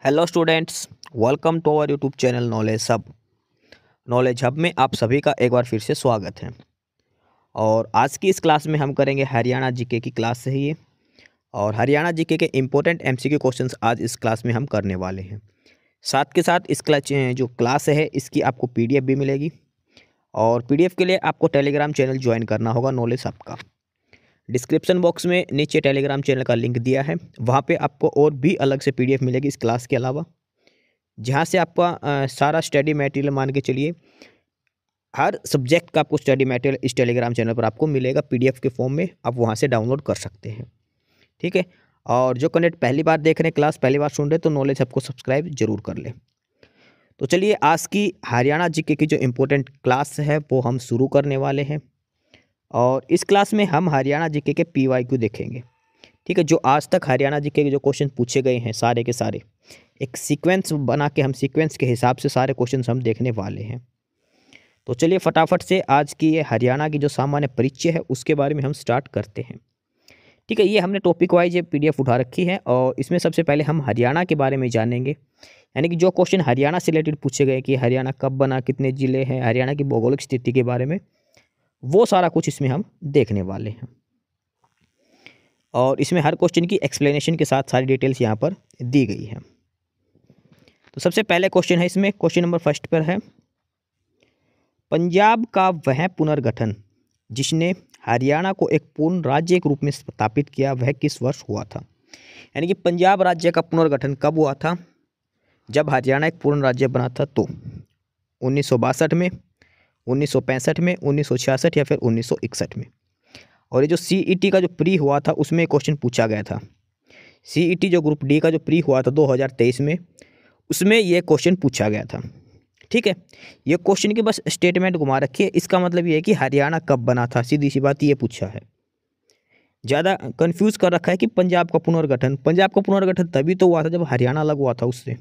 Hello students, welcome to our YouTube channel knowledge hub में आप सभी का एक बार फिर से स्वागत है। और आज की इस क्लास में हम करेंगे हरियाणा जीके की क्लास है ये। और हरियाणा जीके के इम्पोर्टेंट एमसीक्यू क्वेश्चंस आज इस क्लास में हम करने वाले हैं। साथ के साथ इस जो क्लास है इसकी आपको पीडीएफ भी मिलेगी। और पीडीएफ के लिए आपको टेलीग्राम चैनल ज्वाइन करना होगा नॉलेज हब का। डिस्क्रिप्शन बॉक्स में नीचे टेलीग्राम चैनल का लिंक दिया है, वहाँ पे आपको और भी अलग से पीडीएफ मिलेगी इस क्लास के अलावा, जहाँ से आपका सारा स्टडी मटेरियल मान के चलिए हर सब्जेक्ट का आपको स्टडी मटेरियल इस टेलीग्राम चैनल पर आपको मिलेगा पीडीएफ के फॉर्म में। आप वहाँ से डाउनलोड कर सकते हैं, ठीक है। और जो कैंडिडेट पहली बार देख रहे हैं, क्लास पहली बार सुन रहे हैं, तो नॉलेज हब को सब्सक्राइब जरूर कर लें। तो चलिए आज की हरियाणा जीके की जो इम्पोर्टेंट क्लास है वो हम शुरू करने वाले हैं। और इस क्लास में हम हरियाणा जीके के पीवाईक्यू देखेंगे, ठीक है। जो आज तक हरियाणा जीके के जो क्वेश्चन पूछे गए हैं सारे के सारे एक सीक्वेंस बना के हम सीक्वेंस के हिसाब से सारे क्वेश्चन हम देखने वाले हैं। तो चलिए फटाफट से आज की ये हरियाणा की जो सामान्य परिचय है उसके बारे में हम स्टार्ट करते हैं, ठीक है। ये हमने टॉपिक वाइज ये पीडीएफ उठा रखी है और इसमें सबसे पहले हम हरियाणा के बारे में जानेंगे, यानी कि जो क्वेश्चन हरियाणा से रिलेटेड पूछे गए कि हरियाणा कब बना, कितने ज़िले हैं, हरियाणा की भौगोलिक स्थिति के बारे में, वो सारा कुछ इसमें हम देखने वाले हैं। और इसमें हर क्वेश्चन की एक्सप्लेनेशन के साथ सारी डिटेल्स यहाँ पर दी गई है। तो सबसे पहले क्वेश्चन है इसमें, क्वेश्चन नंबर फर्स्ट पर है, पंजाब का वह पुनर्गठन जिसने हरियाणा को एक पूर्ण राज्य के रूप में स्थापित किया वह किस वर्ष हुआ था। यानी कि पंजाब राज्य का पुनर्गठन कब हुआ था? जब हरियाणा एक पूर्ण राज्य बना था, तो 1962 में, 1965 में, 1966 या फिर 1961 में। और ये जो सीईटी का जो प्री हुआ था उसमें क्वेश्चन पूछा गया था। सीईटी जो ग्रुप डी का जो प्री हुआ था 2023 में, उसमें ये क्वेश्चन पूछा गया था, ठीक है। ये क्वेश्चन की बस स्टेटमेंट घुमा रखी है, इसका मतलब ये है कि हरियाणा कब बना था, सीधी सी बात ये पूछा है। ज़्यादा कंफ्यूज कर रखा है कि पंजाब का पुनर्गठन तभी तो हुआ था जब हरियाणा अलग हुआ था उससे।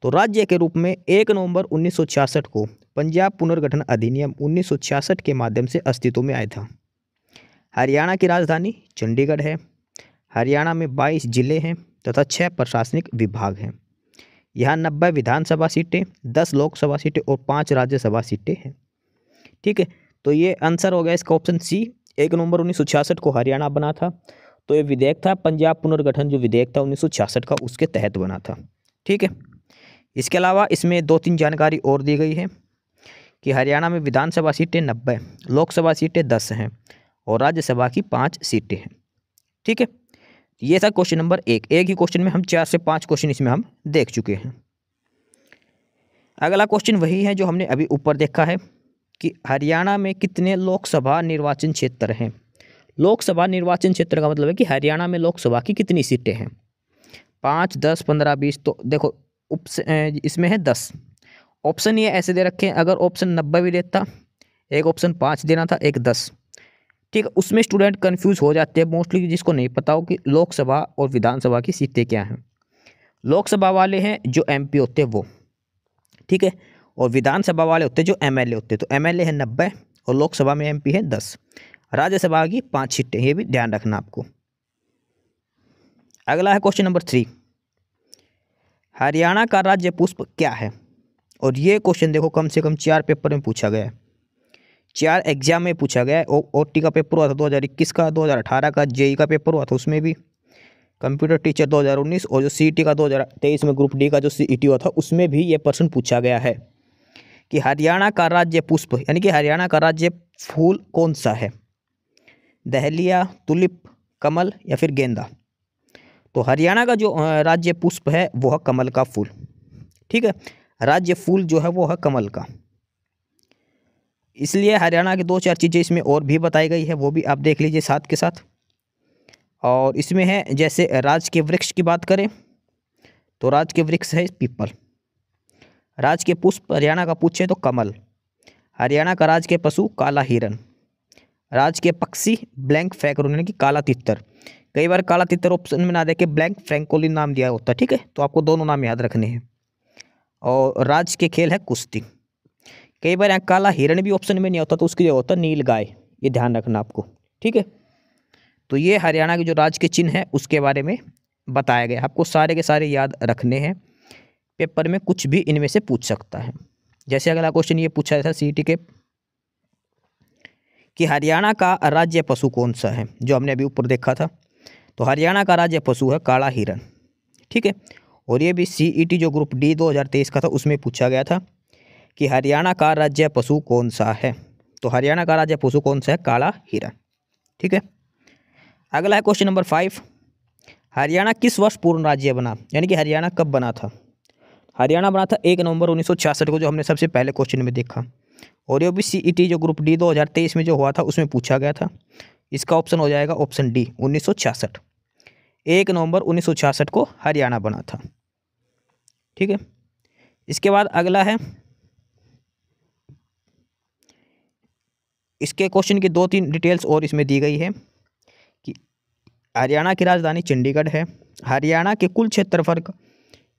तो राज्य के रूप में 1 नवंबर 1966 को पंजाब पुनर्गठन अधिनियम 1966 के माध्यम से अस्तित्व में आया था। हरियाणा की राजधानी चंडीगढ़ है। हरियाणा में 22 जिले हैं तथा 6 प्रशासनिक विभाग हैं। यहाँ 90 विधानसभा सीटें, 10 लोकसभा सीटें और 5 राज्यसभा सीटें हैं, ठीक है। तो ये आंसर हो गया इसका ऑप्शन सी। 1 नवंबर 1966 को हरियाणा बना था, तो ये विधेयक था पंजाब पुनर्गठन, जो विधेयक था 1966 का, उसके तहत बना था, ठीक है। इसके अलावा इसमें 2-3 जानकारी और दी गई है कि हरियाणा में विधानसभा सीटें 90, लोकसभा सीटें 10 हैं और राज्यसभा की 5 सीटें हैं, ठीक है। ये था क्वेश्चन नंबर 1। एक ही क्वेश्चन में हम 4 से 5 क्वेश्चन इसमें हम देख चुके हैं। अगला क्वेश्चन वही है जो हमने अभी ऊपर देखा है कि हरियाणा में कितने लोकसभा निर्वाचन क्षेत्र हैं। लोकसभा निर्वाचन क्षेत्र का मतलब है कि हरियाणा में लोकसभा की कितनी सीटें हैं, 5, 10, 15, 20। तो देखो इसमें है 10। ऑप्शन ये ऐसे दे रखे हैं, अगर ऑप्शन 90 भी देता, एक ऑप्शन 5 देना था, एक 10, ठीक है। उसमें स्टूडेंट कंफ्यूज हो जाते हैं मोस्टली, जिसको नहीं पता हो कि लोकसभा और विधानसभा की सीटें क्या हैं। लोकसभा वाले हैं जो एमपी होते हैं वो, ठीक है, और विधानसभा वाले होते हैं जो एमएलए होते हैं। तो एमएलए है 90 और लोकसभा में एमपी है 10। राज्यसभा की 5 सीटें, ये भी ध्यान रखना आपको। अगला है क्वेश्चन नंबर 3, हरियाणा का राज्य पुष्प क्या है। और ये क्वेश्चन देखो कम से कम 4 पेपर में पूछा गया है, 4 एग्जाम में पूछा गया है। ओटी का पेपर हुआ था 2021 का, 2018 का जेई का पेपर हुआ था उसमें भी, कंप्यूटर टीचर 2019, और जो सीईटी का 2023 में ग्रुप डी का जो सीईटी हुआ था उसमें भी ये प्रश्न पूछा गया है कि हरियाणा का राज्य पुष्प, यानी कि हरियाणा का राज्य फूल कौन सा है, दहलिया, तुलिप, कमल या फिर गेंदा। तो हरियाणा का जो राज्य पुष्प है वो है कमल का फूल, ठीक है। राज्य फूल जो है वो है कमल का। इसलिए हरियाणा की 2-4 चीज़ें इसमें और भी बताई गई है, वो भी आप देख लीजिए साथ के साथ। और इसमें है जैसे राज के वृक्ष की बात करें तो राज के वृक्ष है पीपल। राज के पुष्प हरियाणा का पूछे तो कमल। हरियाणा का राज के पशु काला हिरन। राज के पक्षी ब्लैंक फैकरोन, यानी कि काला तितर। कई बार काला तितर ऑप्शन में ना देके ब्लैंक फ्रैंकोलिन नाम दिया होता है, ठीक है। तो आपको दोनों नाम याद रखने हैं। और राज के खेल है कुश्ती। कई बार यहाँ काला हिरण भी ऑप्शन में नहीं होता, तो उसकी जगह होता नील गाय, ये ध्यान रखना आपको, ठीक है। तो ये हरियाणा के जो राज्य के चिन्ह है उसके बारे में बताया गया। आपको सारे के सारे याद रखने हैं, पेपर में कुछ भी इनमें से पूछ सकता है। जैसे अगला क्वेश्चन ये पूछा था सीईटी के कि हरियाणा का राज्य पशु कौन सा है, जो हमने अभी ऊपर देखा था। तो हरियाणा का राज्य पशु है काला हिरन, ठीक है। और ये भी सीईटी जो ग्रुप डी 2023 का था उसमें पूछा गया था कि हरियाणा का राज्य पशु कौन सा है। तो हरियाणा का राज्य पशु कौन सा है, काला हिरन, ठीक है। अगला है क्वेश्चन नंबर 5, हरियाणा किस वर्ष पूर्ण राज्य बना, यानी कि हरियाणा कब बना था। हरियाणा बना था 1 नवंबर 1966 को, जो हमने सबसे पहले क्वेश्चन में देखा। और ये भी सीईटी जो ग्रुप डी 2023 में जो हुआ था उसमें पूछा गया था। इसका ऑप्शन हो जाएगा ऑप्शन डी 1966। 1 नवंबर 1966 को हरियाणा बना था, ठीक है। इसके बाद अगला है, इसके क्वेश्चन की 2-3 डिटेल्स और इसमें दी गई है कि हरियाणा की राजधानी चंडीगढ़ है। हरियाणा के कुल क्षेत्रफल का,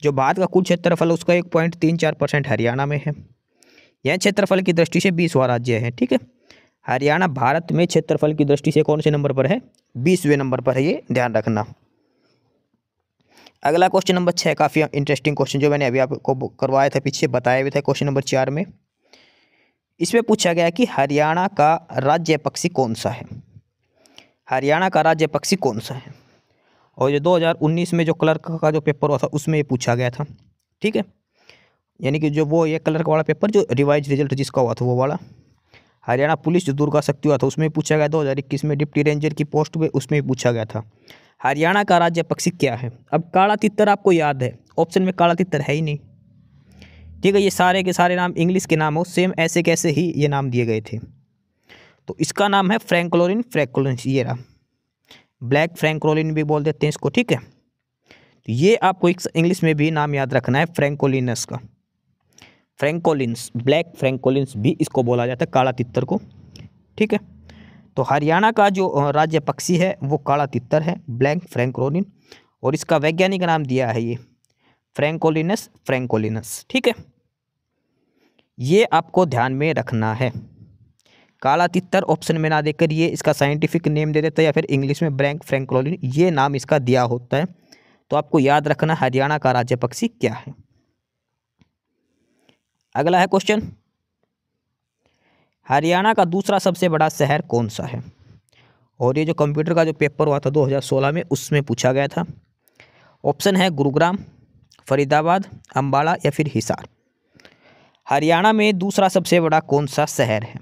जो भारत का कुल क्षेत्रफल है उसका 1.34% हरियाणा में है। यह क्षेत्रफल की दृष्टि से 20वां राज्य है, ठीक है। हरियाणा भारत में क्षेत्रफल की दृष्टि से कौन से नंबर पर है, 20वें नंबर पर है, ये ध्यान रखना। अगला क्वेश्चन नंबर 6 काफ़ी इंटरेस्टिंग क्वेश्चन, जो मैंने अभी आपको करवाया था, पीछे बताया भी था क्वेश्चन नंबर 4 में। इसमें पूछा गया कि हरियाणा का राज्य पक्षी कौन सा है। हरियाणा का राज्य पक्षी कौन सा है। और ये 2019 में जो क्लर्क का जो पेपर हुआ था उसमें ये पूछा गया था, ठीक है। यानी कि जो वो ये क्लर्क वाला पेपर जो रिवाइज रिजल्ट जिसका हुआ था वो वाला। हरियाणा पुलिस जो दुर्गा शक्ति हुआ था उसमें पूछा गया। 2021 में डिप्टी रेंजर की पोस्ट पे उसमें पूछा गया था हरियाणा का राज्य पक्षी क्या है। अब काला तितर आपको याद है, ऑप्शन में काला तितर है ही नहीं, ठीक है। ये सारे के सारे नाम इंग्लिश के नाम हो, सेम ऐसे कैसे ही ये नाम दिए गए थे। तो इसका नाम है फ्रैंकोलिन फ्रैंकोलिनस, ये रहा, ब्लैक फ्रैंकोलिन भी बोल देते हैं इसको, ठीक है। तो ये आपको इंग्लिश में भी नाम याद रखना है फ्रैंकोलिनस का, फ्रैंकोलिन्स, ब्लैक फ्रैंकोलिन्स भी इसको बोला जाता है, काला तितर को, ठीक है। तो हरियाणा का जो राज्य पक्षी है वो काला तितर है, ब्लैक फ्रैंकोलिन, और इसका वैज्ञानिक नाम दिया है ये फ्रैंकोलिनस फ्रैंकोलिनस, ठीक है। ये आपको ध्यान में रखना है। काला तितर ऑप्शन में ना देकर ये इसका साइंटिफिक नेम दे देता है, या फिर इंग्लिश में ब्लैक फ्रैंकोलिन ये नाम इसका दिया होता है। तो आपको याद रखना हरियाणा का राज्य पक्षी क्या है। अगला है क्वेश्चन, हरियाणा का दूसरा सबसे बड़ा शहर कौन सा है। और ये जो कंप्यूटर का जो पेपर हुआ था 2016 में उसमें पूछा गया था। ऑप्शन है गुरुग्राम, फरीदाबाद, अम्बाला या फिर हिसार। हरियाणा में दूसरा सबसे बड़ा कौन सा शहर है,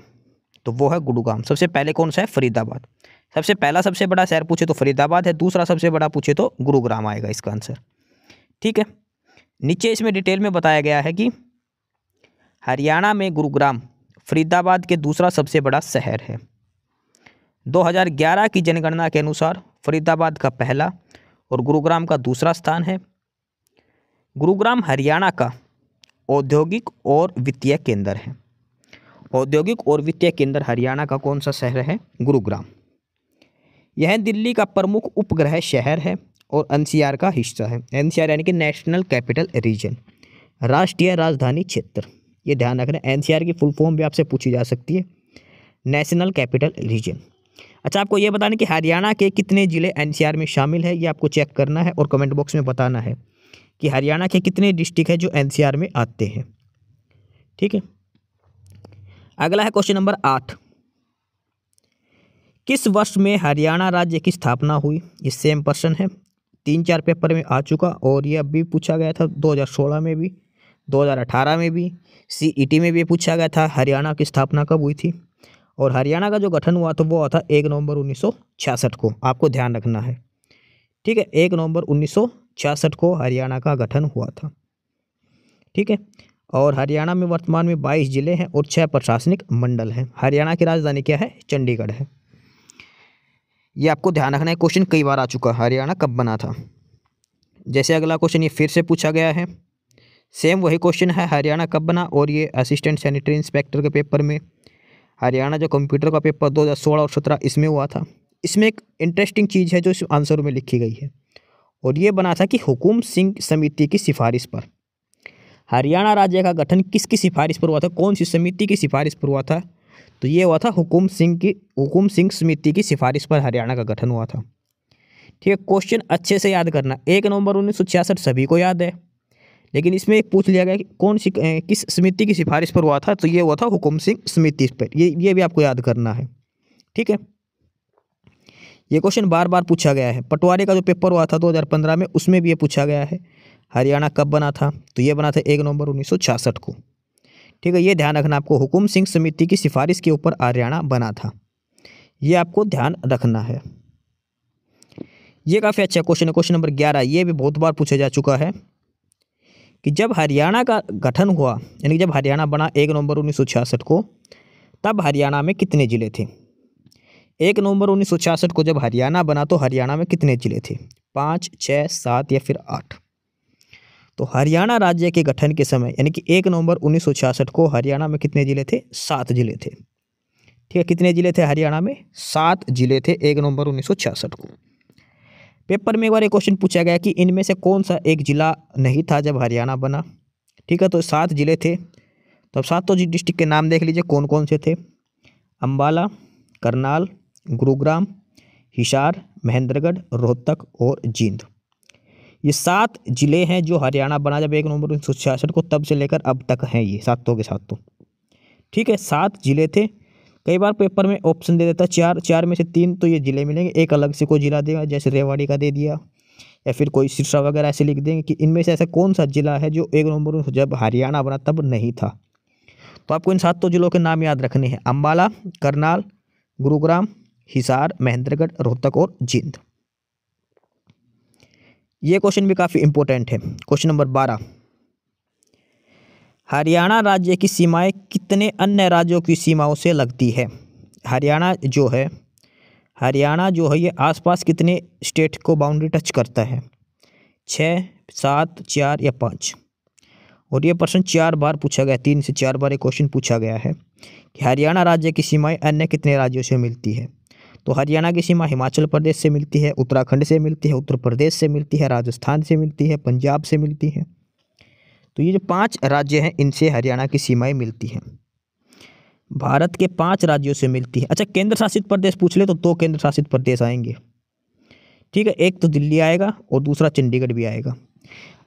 तो वो है गुरुग्राम। सबसे पहले कौन सा है, फरीदाबाद। सबसे पहला सबसे बड़ा शहर पूछे तो फरीदाबाद है, दूसरा सबसे बड़ा पूछे तो गुरुग्राम आएगा इसका आंसर, ठीक है। नीचे इसमें डिटेल में बताया गया है कि हरियाणा में गुरुग्राम फरीदाबाद के दूसरा सबसे बड़ा शहर है। 2011 की जनगणना के अनुसार फरीदाबाद का पहला और गुरुग्राम का दूसरा स्थान है। गुरुग्राम हरियाणा का औद्योगिक और वित्तीय केंद्र है। औद्योगिक और वित्तीय केंद्र हरियाणा का कौन सा शहर है, गुरुग्राम। यह दिल्ली का प्रमुख उपग्रह शहर है और एनसीआर का हिस्सा है। एनसीआर यानी कि नेशनल कैपिटल रीजन, राष्ट्रीय राजधानी क्षेत्र। ये ध्यान रखना, एनसीआर की फुल फॉर्म भी आपसे पूछी जा सकती है, नेशनल कैपिटल रीजन। अच्छा, आपको ये बताना कि हरियाणा के कितने ज़िले एनसीआर में शामिल है, ये आपको चेक करना है और कमेंट बॉक्स में बताना है कि हरियाणा के कितने डिस्ट्रिक्ट है जो एनसीआर में आते हैं, ठीक है। अगला है क्वेश्चन नंबर 8, किस वर्ष में हरियाणा राज्य की स्थापना हुई। ये सेम पर्सन है, 3-4 पेपर में आ चुका और ये अभी पूछा गया था 2016 में भी, 2018 में भी, सीईटी में भी पूछा गया था हरियाणा की स्थापना कब हुई थी। और हरियाणा का जो गठन हुआ था वो हुआ था 1 नवंबर 1966 को, आपको ध्यान रखना है, ठीक है। 1 नवंबर 1966 को हरियाणा का गठन हुआ था, ठीक है। और हरियाणा में वर्तमान में 22 जिले हैं और 6 प्रशासनिक मंडल हैं। हरियाणा की राजधानी क्या है, चंडीगढ़ है। ये आपको ध्यान रखना है, क्वेश्चन कई बार आ चुका, हरियाणा कब बना था। जैसे अगला क्वेश्चन ये फिर से पूछा गया है, सेम वही क्वेश्चन है, हरियाणा कब बना। और ये असिस्टेंट सैनिटरी इंस्पेक्टर के पेपर में, हरियाणा जो कंप्यूटर का पेपर 2016 और 17 इसमें हुआ था। इसमें एक इंटरेस्टिंग चीज़ है जो इस आंसर में लिखी गई है, और ये बना था कि हुकुम सिंह समिति की सिफारिश पर। हरियाणा राज्य का गठन किसकी सिफारिश पर हुआ था, कौन सी समिति की सिफारिश पर हुआ था, तो ये हुआ था हुकुम सिंह समिति की सिफारिश पर हरियाणा का गठन हुआ था, ठीक है, क्वेश्चन अच्छे से याद करना। 1 नवंबर 1966 सभी को याद है, लेकिन इसमें एक पूछ लिया गया कि कौन सी किस समिति की सिफारिश पर हुआ था, तो ये हुआ था हुकुम सिंह समिति पर। ये भी आपको याद करना है। ठीक है, ये क्वेश्चन बार बार पूछा गया है। पटवारी का जो पेपर हुआ था 2015 में, उसमें भी ये पूछा गया है। हरियाणा कब बना था, तो ये बना था 1 नवंबर 1966 को। ठीक है, ये ध्यान रखना आपको, हुकुम सिंह समिति की सिफारिश के ऊपर हरियाणा बना था, ये आपको ध्यान रखना है। ये काफ़ी अच्छा क्वेश्चन है। क्वेश्चन नंबर 11, ये भी बहुत बार पूछा जा चुका है कि जब हरियाणा का गठन हुआ, यानी जब हरियाणा बना 1 नवंबर 1966 को, तब हरियाणा में कितने ज़िले थे। 1 नवंबर 1966 को जब हरियाणा बना तो हरियाणा में कितने ज़िले थे, 5, 6, 7 या फिर 8। तो हरियाणा राज्य के गठन के समय यानी कि 1 नवंबर 1966 को हरियाणा में कितने ज़िले थे, 7 ज़िले थे। ठीक है, कितने ज़िले थे हरियाणा में, 7 ज़िले थे 1 नवंबर 1966 को। पेपर में एक बार एक क्वेश्चन पूछा गया कि इनमें से कौन सा एक ज़िला नहीं था जब हरियाणा बना। ठीक है, तो 7 ज़िले थे, तो अब 7 डिस्ट्रिक्ट के नाम देख लीजिए कौन कौन से थे। अम्बाला, करनाल, गुरुग्राम, हिसार, महेंद्रगढ़, रोहतक और जींद। ये 7 ज़िले हैं जो हरियाणा बना जब 1 नवंबर 1966 को, तब से लेकर अब तक हैं ये सातों के सातों। ठीक है, 7 ज़िले थे। कई बार पेपर में ऑप्शन दे देता 4 में से 3 तो ये ज़िले मिलेंगे, एक अलग से कोई ज़िला देगा, जैसे रेवाड़ी का दे दिया, या फिर कोई सिरसा वगैरह ऐसे लिख देंगे कि इनमें से ऐसा कौन सा ज़िला है जो 1 नवंबर जब हरियाणा बना तब नहीं था। तो आपको इन 7 ज़िलों के नाम याद रखने हैं, अम्बाला, करनाल, गुरुग्राम, हिसार, महेंद्रगढ़, रोहतक और जींद। ये क्वेश्चन भी काफ़ी इंपॉर्टेंट है। क्वेश्चन नंबर 12, हरियाणा राज्य की सीमाएं कितने अन्य राज्यों की सीमाओं से लगती है। हरियाणा जो है ये आसपास कितने स्टेट को बाउंड्री टच करता है, 6, 7, 4 या 5। और ये प्रश्न 4 बार पूछा गया, 3 से 4 बार ये क्वेश्चन पूछा गया है कि हरियाणा राज्य की सीमाएं अन्य कितने राज्यों से मिलती है। तो हरियाणा की सीमा हिमाचल प्रदेश से मिलती है, उत्तराखंड से मिलती है, उत्तर प्रदेश से मिलती है, राजस्थान से मिलती है, पंजाब से मिलती है। तो ये जो 5 राज्य हैं इनसे हरियाणा की सीमाएं मिलती हैं। भारत के 5 राज्यों से मिलती है। अच्छा, केंद्र शासित प्रदेश पूछ ले तो 2 केंद्र शासित प्रदेश आएंगे। ठीक है, एक तो दिल्ली आएगा और दूसरा चंडीगढ़ भी आएगा।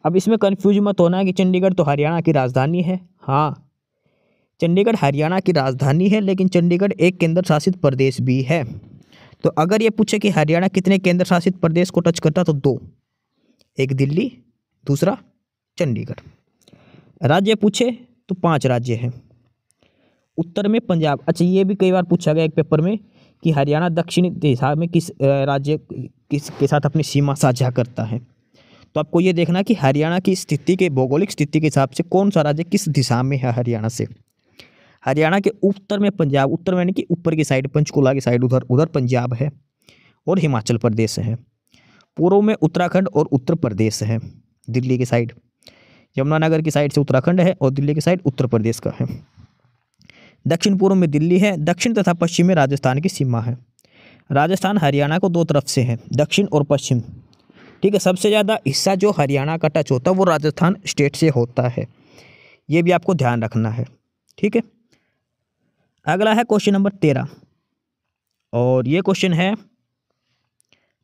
अब इसमें कन्फ्यूज मत होना कि चंडीगढ़ तो हरियाणा की राजधानी है। हाँ, चंडीगढ़ हरियाणा की राजधानी है, लेकिन चंडीगढ़ एक केंद्र शासित प्रदेश भी है। तो अगर ये पूछे कि हरियाणा कितने केंद्र शासित प्रदेश को टच करता, तो 2, एक दिल्ली, दूसरा चंडीगढ़। राज्य पूछे तो 5 राज्य हैं। उत्तर में पंजाब। अच्छा, ये भी कई बार पूछा गया एक पेपर में कि हरियाणा दक्षिणी दिशा में किस राज्य के साथ अपनी सीमा साझा करता है। तो आपको ये देखना कि हरियाणा की स्थिति के भौगोलिक स्थिति के हिसाब से कौन सा राज्य किस दिशा में है हरियाणा से। हरियाणा के उत्तर में पंजाब, उत्तर में यानी कि ऊपर की साइड, पंचकुला की साइड, उधर पंजाब है और हिमाचल प्रदेश है। पूर्व में उत्तराखंड और उत्तर प्रदेश है, दिल्ली की साइड। यमुनानगर की साइड से उत्तराखंड है और दिल्ली की साइड उत्तर प्रदेश का है। दक्षिण पूर्व में दिल्ली है, दक्षिण तथा पश्चिम में राजस्थान की सीमा है। राजस्थान हरियाणा को 2 तरफ से है, दक्षिण और पश्चिम। ठीक है, सबसे ज़्यादा हिस्सा जो हरियाणा का टच होता है वो राजस्थान स्टेट से होता है, ये भी आपको ध्यान रखना है। ठीक है, अगला है क्वेश्चन नंबर 13, और ये क्वेश्चन है,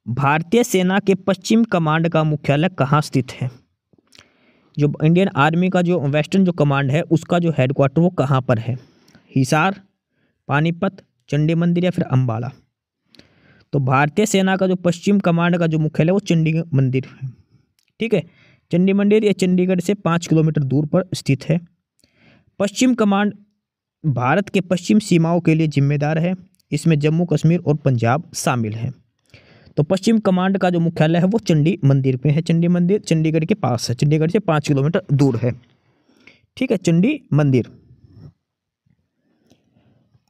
भारतीय सेना के पश्चिम कमांड का मुख्यालय कहाँ स्थित है। जो इंडियन आर्मी का जो वेस्टर्न जो कमांड है उसका जो हेडक्वार्टर वो कहाँ पर है, हिसार, पानीपत, चंडी मंदिर या फिर अम्बाला। तो भारतीय सेना का जो पश्चिम कमांड का जो मुख्यालय वो चंडी मंदिर है। ठीक है, चंडी मंदिर ये चंडीगढ़ से 5 किलोमीटर दूर पर स्थित है। पश्चिम कमांड भारत के पश्चिम सीमाओं के लिए जिम्मेदार है, इसमें जम्मू कश्मीर और पंजाब शामिल है। तो पश्चिम कमांड का जो मुख्यालय है वो चंडी मंदिर पे है। चंडी मंदिर चंडीगढ़ के पास है, चंडीगढ़ से 5 किलोमीटर दूर है। ठीक है, चंडी मंदिर।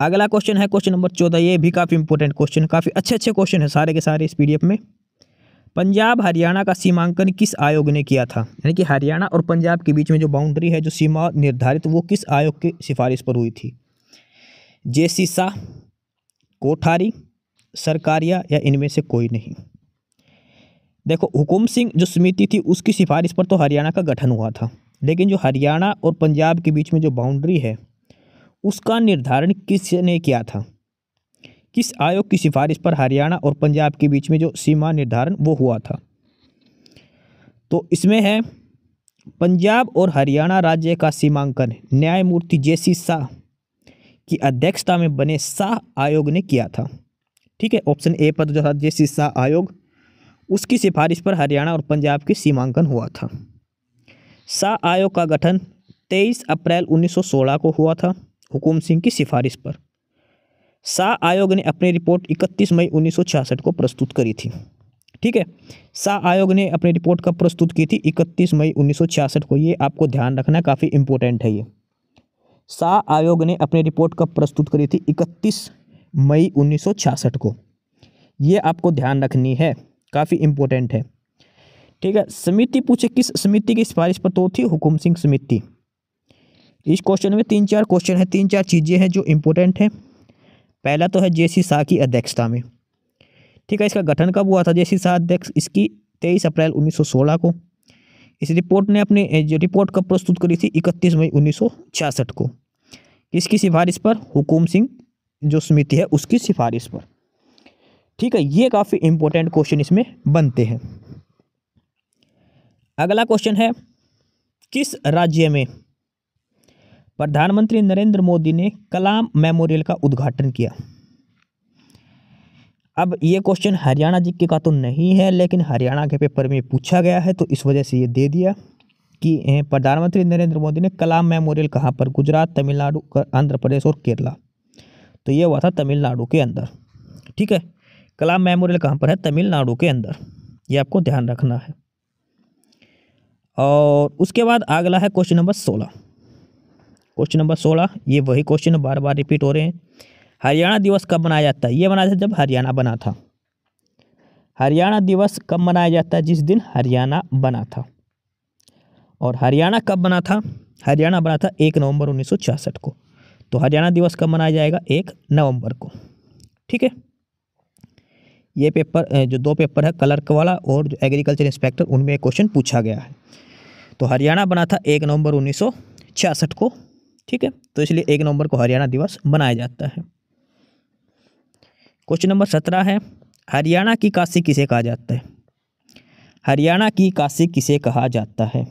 अगला क्वेश्चन है क्वेश्चन नंबर 14, ये भी काफ़ी इंपॉर्टेंट क्वेश्चन, काफ़ी अच्छे क्वेश्चन है सारे के सारे इस पीडीएफ में। पंजाब हरियाणा का सीमांकन किस आयोग ने किया था, यानी कि हरियाणा और पंजाब के बीच में जो बाउंड्री है, जो सीमा निर्धारित, वो किस आयोग की सिफारिश पर हुई थी। जेसी शाह, कोठारी, सरकारिया या इनमें से कोई नहीं। देखो, हुकुम सिंह जो समिति थी उसकी सिफारिश पर तो हरियाणा का गठन हुआ था, लेकिन जो हरियाणा और पंजाब के बीच में जो बाउंड्री है उसका निर्धारण किसने किया था, किस आयोग की सिफारिश पर हरियाणा और पंजाब के बीच में जो सीमा निर्धारण वो हुआ था? तो इसमें है पंजाब और हरियाणा राज्य का सीमांकन न्यायमूर्ति जेसी शाह की अध्यक्षता में बने शाह आयोग ने किया था। ठीक है, ऑप्शन ए पर जो था जेसी शाह आयोग, उसकी सिफारिश पर हरियाणा और पंजाब की सीमांकन हुआ था। शाह आयोग का गठन 23 अप्रैल 1916 को हुआ था हुकुम सिंह की सिफारिश पर। शाह आयोग ने अपनी रिपोर्ट 31 मई 1966 को प्रस्तुत करी थी। ठीक है, शाह आयोग ने अपनी रिपोर्ट कब प्रस्तुत की थी? 31 मई 1966 को। ये आपको ध्यान रखना, काफ़ी इंपॉर्टेंट है ये। शाह आयोग ने अपनी रिपोर्ट कब प्रस्तुत करी थी? 31 मई 1966 को। ये आपको ध्यान रखनी है, काफ़ी इंपॉर्टेंट है। ठीक है, समिति पूछे किस समिति की सिफारिश पर तो थी? हुकुम सिंह समिति। इस क्वेश्चन में 3-4 क्वेश्चन है, 3-4 चीज़ें हैं जो इंपॉर्टेंट हैं। पहला तो है जेसी शाह की अध्यक्षता में। ठीक है, इसका गठन कब हुआ था? जेसी शाह अध्यक्ष इसकी 23 अप्रैल 1916 को। इस रिपोर्ट ने अपनी जो रिपोर्ट कब प्रस्तुत करी थी? 31 मई 1966 को। इसकी सिफारिश पर? हुकुम सिंह जो समिति है उसकी सिफारिश पर। ठीक है, ये काफ़ी इंपॉर्टेंट क्वेश्चन इसमें बनते हैं। अगला क्वेश्चन है किस राज्य में प्रधानमंत्री नरेंद्र मोदी ने कलाम मेमोरियल का उद्घाटन किया? अब ये क्वेश्चन हरियाणा जीके का तो नहीं है, लेकिन हरियाणा के पेपर में पूछा गया है तो इस वजह से ये दे दिया कि प्रधानमंत्री नरेंद्र मोदी ने कलाम मेमोरियल कहाँ पर? गुजरात, तमिलनाडु, आंध्र प्रदेश और केरला। तो ये हुआ था तमिलनाडु के अंदर। ठीक है, कलाम मेमोरियल कहाँ पर है? तमिलनाडु के अंदर। ये आपको ध्यान रखना है। और उसके बाद अगला है क्वेश्चन नंबर 16। क्वेश्चन नंबर 16, ये वही क्वेश्चन बार बार रिपीट हो रहे हैं। हरियाणा दिवस कब मनाया जाता है? ये मनाया जाता है जब हरियाणा बना था। हरियाणा दिवस कब मनाया जाता है? जिस दिन हरियाणा बना था। और हरियाणा कब बना था? हरियाणा बना था 1 नवंबर 1966 को। तो हरियाणा दिवस कब मनाया जाएगा? 1 नवंबर को। ठीक है, ये पेपर जो 2 पेपर है, क्लर्क वाला और जो एग्रीकल्चर इंस्पेक्टर, उनमें क्वेश्चन पूछा गया है। तो हरियाणा बना था 1 नवंबर 1966 को। ठीक है, तो इसलिए 1 नवंबर को हरियाणा दिवस मनाया जाता है। क्वेश्चन नंबर 17 है हरियाणा की काशी किसे कहा जाता है? हरियाणा की काशी किसे कहा जाता है?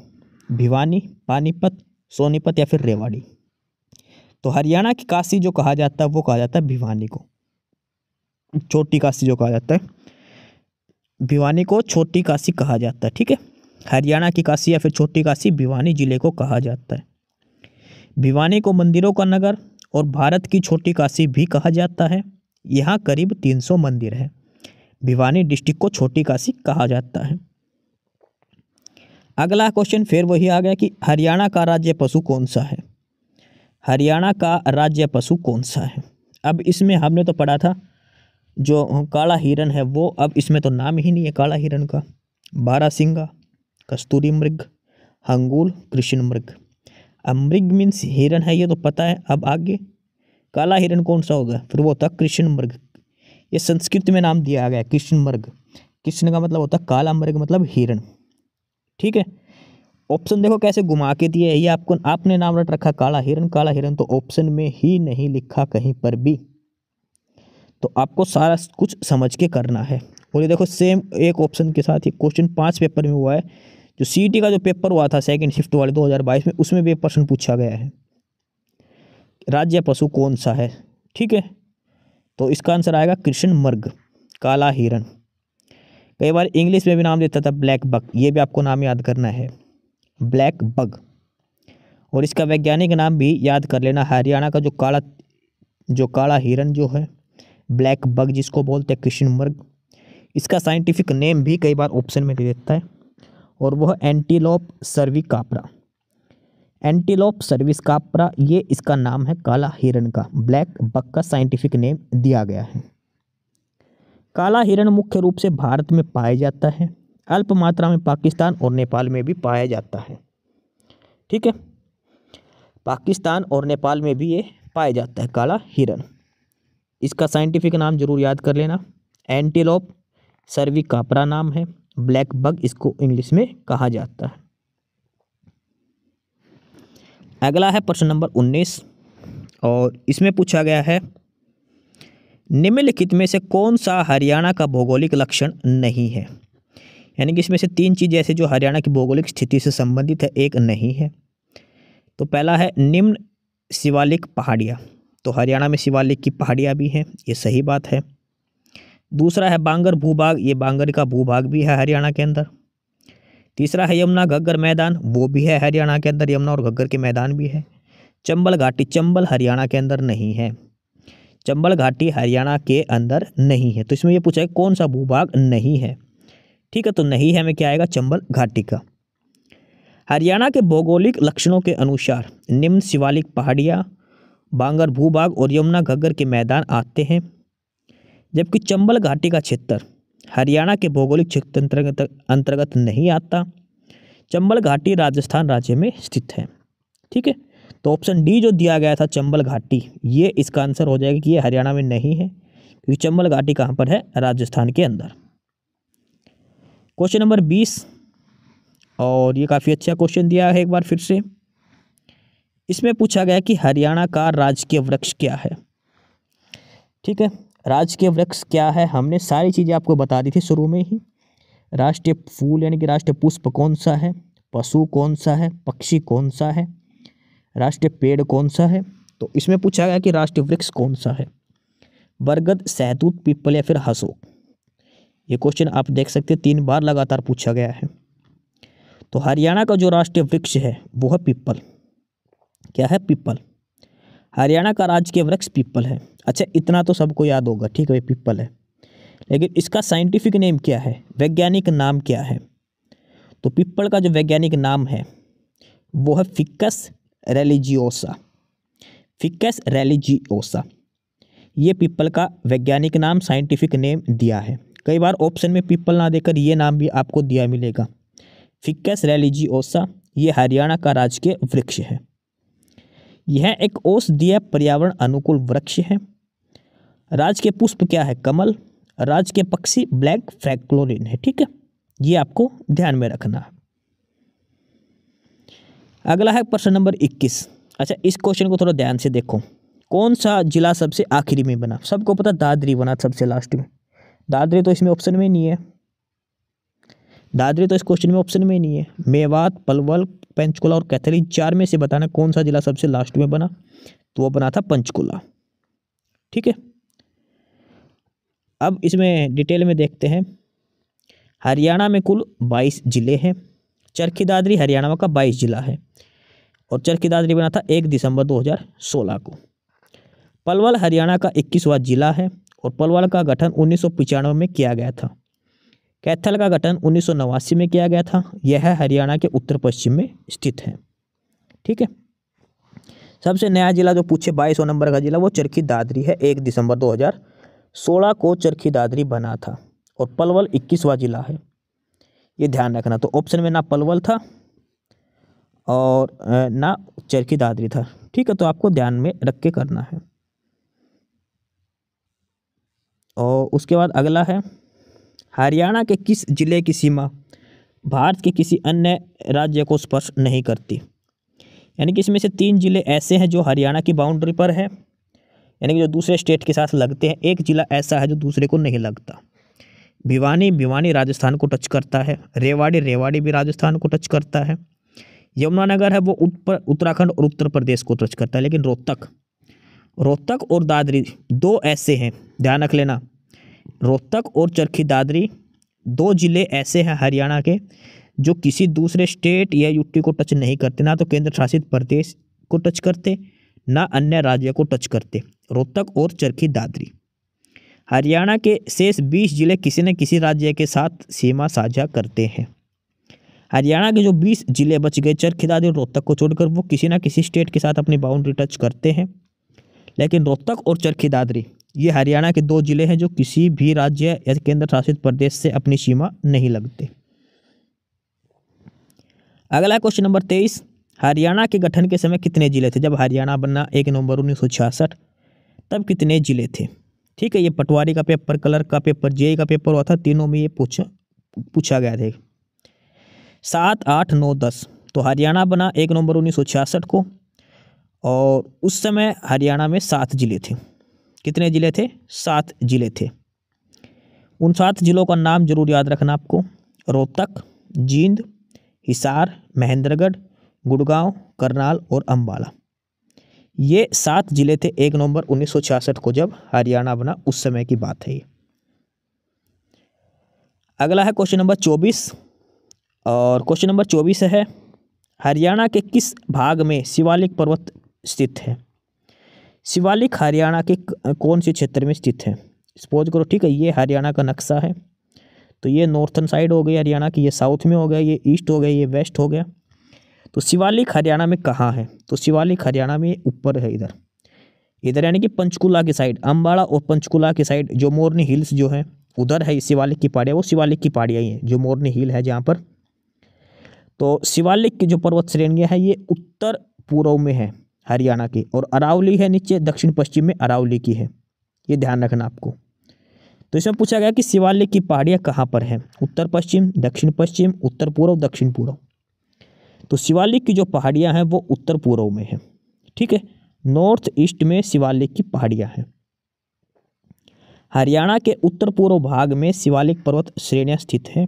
भिवानी, पानीपत, सोनीपत या फिर रेवाड़ी? तो हरियाणा की काशी जो कहा जाता है वो कहा जाता है भिवानी को। छोटी काशी जो कहा जाता है, भिवानी को छोटी काशी कहा जाता है। ठीक है, हरियाणा की काशी या फिर छोटी काशी भिवानी जिले को कहा जाता है। भिवानी को मंदिरों का नगर और भारत की छोटी काशी भी कहा जाता है। यहाँ करीब 300 मंदिर हैं। भिवानी डिस्ट्रिक्ट को छोटी काशी कहा जाता है। अगला क्वेश्चन फिर वही आ गया कि हरियाणा का राज्य पशु कौन सा है? हरियाणा का राज्य पशु कौन सा है? अब इसमें हमने तो पढ़ा था जो काला हिरन है वो, अब इसमें तो नाम ही नहीं है काला हिरन का। बारहसिंगा, कस्तूरी मृग, हंगूल, कृष्ण मृग। अब मृग मीन्स हिरन है, ये तो पता है। अब आगे काला हिरन कौन सा होगा? फिर वो होता है कृष्ण मृग। ये संस्कृत में नाम दिया गया है कृष्ण मृग। कृष्ण का मतलब होता है काला, मृग मतलब हिरन। ठीक है, ऑप्शन देखो कैसे घुमा के दिए। ये आपने नाम रट रखा काला हिरन। काला हिरन तो ऑप्शन में ही नहीं लिखा कहीं पर भी। तो आपको सारा कुछ समझ के करना है। और ये देखो सेम एक ऑप्शन के साथ ही क्वेश्चन 5 पेपर में हुआ है। जो सीईटी का जो पेपर हुआ था सेकंड शिफ्ट वाले 2022 में, उसमें भी एक प्रश्न पूछा गया है राज्य पशु कौन सा है। ठीक है, तो इसका आंसर आएगा कृष्ण मृग, काला हिरन। कई बार इंग्लिश में भी नाम देता था ब्लैक बग, ये भी आपको नाम याद करना है, ब्लैक बग। और इसका वैज्ञानिक नाम भी याद कर लेना, हरियाणा का जो काला हिरन जो है, ब्लैक बग जिसको बोलते हैं, कृष्ण मृग। इसका साइंटिफिक नेम भी कई बार ऑप्शन में दे देता है और वह एंटीलोप सर्विकाप्रा। एंटीलोप सर्विकाप्रा ये इसका नाम है काला हिरन का। ब्लैक बग का साइंटिफिक नेम दिया गया है। काला हिरन मुख्य रूप से भारत में पाया जाता है, अल्प मात्रा में पाकिस्तान और नेपाल में भी पाया जाता है। ठीक है, पाकिस्तान और नेपाल में भी ये पाया जाता है काला हिरन। इसका साइंटिफिक नाम जरूर याद कर लेना, एंटीलोप सर्विकाप्रा नाम है, ब्लैक बग इसको इंग्लिश में कहा जाता है। अगला है प्रश्न नंबर 19 और इसमें पूछा गया है निम्नलिखित में से कौन सा हरियाणा का भौगोलिक लक्षण नहीं है? यानी कि इसमें से तीन चीज़ें ऐसे जो हरियाणा की भौगोलिक स्थिति से संबंधित है, एक नहीं है। तो पहला है निम्न शिवालिक पहाड़ियाँ, तो हरियाणा में शिवालिक की पहाड़ियाँ भी हैं, ये सही बात है। दूसरा है बांगर भूभाग, ये बांगर का भूभाग भी है हरियाणा के अंदर। तीसरा है यमुना घग्गर मैदान, वो भी है हरियाणा के अंदर, यमुना और घग्गर के मैदान भी है। चंबल घाटी, चंबल हरियाणा के अंदर नहीं है, चंबल घाटी हरियाणा के अंदर नहीं है। तो इसमें ये पूछा है कौन सा भूभाग नहीं है, ठीक है, तो नहीं है में क्या आएगा, चंबल घाटी का। हरियाणा के भौगोलिक लक्षणों के अनुसार निम्न शिवालिक पहाड़ियाँ, बांगर भूभाग और यमुना घग्गर के मैदान आते हैं, जबकि चंबल घाटी का क्षेत्र हरियाणा के भौगोलिक क्षेत्र अंतर्गत नहीं आता। चंबल घाटी राजस्थान राज्य में स्थित है, ठीक है। तो ऑप्शन डी जो दिया गया था चंबल घाटी, ये इसका आंसर हो जाएगा कि ये हरियाणा में नहीं है, क्योंकि चंबल घाटी कहाँ पर है, राजस्थान के अंदर। क्वेश्चन नंबर 20, और ये काफ़ी अच्छा क्वेश्चन दिया है एक बार फिर से। इसमें पूछा गया कि हरियाणा का राजकीय वृक्ष क्या है, ठीक है। राजकीय वृक्ष क्या है, हमने सारी चीज़ें आपको बता दी थी शुरू में ही। राष्ट्रीय फूल यानी कि राष्ट्रीय पुष्प कौन सा है, पशु कौन सा है, पक्षी कौन सा है, राष्ट्रीय पेड़ कौन सा है। तो इसमें पूछा गया कि राष्ट्रीय वृक्ष कौन सा है, बरगद, सहतूत, पीपल या फिर अशोक। ये क्वेश्चन आप देख सकते हैं 3 बार लगातार पूछा गया है। तो हरियाणा का जो राष्ट्रीय वृक्ष है वो है पीपल। क्या है, पीपल। हरियाणा का राजकीय वृक्ष पीपल है। अच्छा, इतना तो सबको याद होगा, ठीक है, पीपल है, लेकिन इसका साइंटिफिक नेम क्या है, वैज्ञानिक नाम क्या है? तो पीपल का जो वैज्ञानिक नाम है वो है फिकस रेलिजियोसा। फिकस रेलिजियोसा, ये पीपल का वैज्ञानिक नाम, साइंटिफिक नेम दिया है। कई बार ऑप्शन में पीपल ना देकर ये नाम भी आपको दिया मिलेगा, फिकस रेलिजियोसा। ये हरियाणा का राजकीय वृक्ष है। यह एक औषधीय पर्यावरण अनुकूल वृक्ष है। राज्य के पुष्प क्या है, कमल। राज्य के पक्षी ब्लैक फ्रैक्लोरिन है, ठीक है, ये आपको ध्यान में रखना है। अगला है प्रश्न नंबर 21। अच्छा, इस क्वेश्चन को थोड़ा ध्यान से देखो। कौन सा जिला सबसे आखिरी में बना? सबको पता दादरी बना सबसे लास्ट में। दादरी तो इसमें ऑप्शन में नहीं है, दादरी तो इस क्वेश्चन में ऑप्शन में नहीं है। मेवात, पलवल, पंचकुला और कैथली, 4 में से बताना कौन सा जिला सबसे लास्ट में बना। तो वो बना था पंचकुला, ठीक है। अब इसमें डिटेल में देखते हैं। हरियाणा में कुल 22 जिले हैं। चरखी दादरी हरियाणा का 22 जिला है, और चरखी दादरी बना था 1 दिसंबर 2016 को। पलवल हरियाणा का 21वां जिला है, और पलवल का गठन 1995 में किया गया था। कैथल का गठन 1989 में किया गया था। यह हरियाणा के उत्तर पश्चिम में स्थित है, ठीक है। सबसे नया जिला जो पूछे 22वां नंबर का जिला, वो चरखी दादरी है। 1 दिसंबर 2016 को चरखी दादरी बना था, और पलवल 21वां जिला है, ये ध्यान रखना। तो ऑप्शन में ना पलवल था और ना चरखी दादरी था, ठीक है, तो आपको ध्यान में रख के करना है। और उसके बाद अगला है, हरियाणा के किस जिले की सीमा भारत के किसी अन्य राज्य को स्पर्श नहीं करती? यानी कि इसमें से 3 जिले ऐसे हैं जो हरियाणा की बाउंड्री पर है, यानी कि जो दूसरे स्टेट के साथ लगते हैं। एक जिला ऐसा है जो दूसरे को नहीं लगता। भिवानी राजस्थान को टच करता है। रेवाड़ी भी राजस्थान को टच करता है। यमुनानगर है वो उत्तराखंड और उत्तर प्रदेश को टच करता है। लेकिन रोहतक और दादरी 2 ऐसे हैं, ध्यान रख लेना। रोहतक और चरखी दादरी 2 जिले ऐसे हैं हरियाणा के जो किसी दूसरे स्टेट या यूटी को टच नहीं करते, ना तो केंद्र शासित प्रदेश को टच करते, ना अन्य राज्य को टच करते। रोहतक और चरखी दादरी। हरियाणा के शेष 20 जिले किसी न किसी राज्य के साथ सीमा साझा करते हैं। हरियाणा के जो 20 जिले बच गए, चरखी दादरी और रोहतक को छोड़कर, वो किसी न किसी स्टेट के साथ अपनी बाउंड्री टच करते हैं। लेकिन रोहतक और चरखी दादरी ये हरियाणा के 2 जिले हैं जो किसी भी राज्य या केंद्र शासित प्रदेश से अपनी सीमा नहीं लगते। अगला क्वेश्चन नंबर 23। हरियाणा के गठन के समय कितने जिले थे? जब हरियाणा बना 1 नवंबर 1966, तब कितने जिले थे? ठीक है, ये पटवारी का पेपर, कलर का पेपर, जेईई का पेपर हुआ था, तीनों में ये पूछा गया था। 7, 8, 9, 10। तो हरियाणा बना 1 नवंबर 1966 को, और उस समय हरियाणा में 7 जिले थे। कितने जिले थे? 7 जिले थे। उन 7 जिलों का नाम जरूर याद रखना आपको। रोहतक, जींद, हिसार, महेंद्रगढ़, गुड़गांव, करनाल और अंबाला। ये 7 जिले थे 1 नवंबर 1966 को जब हरियाणा बना, उस समय की बात है ये। अगला है क्वेश्चन नंबर 24 और क्वेश्चन नंबर 24 है हरियाणा के किस भाग में शिवालिक पर्वत स्थित है? शिवालिक हरियाणा के कौन से क्षेत्र में स्थित है? सपोज करो, ठीक है, ये हरियाणा का नक्शा है, तो ये नॉर्थन साइड हो गई हरियाणा की, ये साउथ में हो गया, ये ईस्ट हो गया, ये वेस्ट हो गया। तो शिवालिक हरियाणा में कहाँ है? तो शिवालिक हरियाणा में ऊपर है, इधर इधर यानी कि पंचकुला की साइड, अम्बाड़ा और पंचकुला की साइड जो मोरनी हिल्स जो है उधर है शिवालिक की पहाड़ियाँ। वो शिवालिक की पहाड़ियाँ ही हैं जो मोरनी हिल है जहाँ पर। तो शिवालिक की जो पर्वत श्रेणियाँ है ये उत्तर पूर्व में है हरियाणा की, और अरावली है नीचे दक्षिण पश्चिम में अरावली की है, ये ध्यान रखना आपको। तो इसमें पूछा गया कि शिवालिक की पहाड़ियाँ कहाँ पर हैं? उत्तर पश्चिम, दक्षिण पश्चिम, उत्तर पूर्व, दक्षिण पूर्व। तो शिवालिक की जो पहाड़ियाँ हैं वो उत्तर पूर्व में है, ठीक है, नॉर्थ ईस्ट में शिवालिक की पहाड़ियाँ हैं। हरियाणा के उत्तर पूर्व भाग में शिवालिक पर्वत श्रेणियाँ स्थित हैं।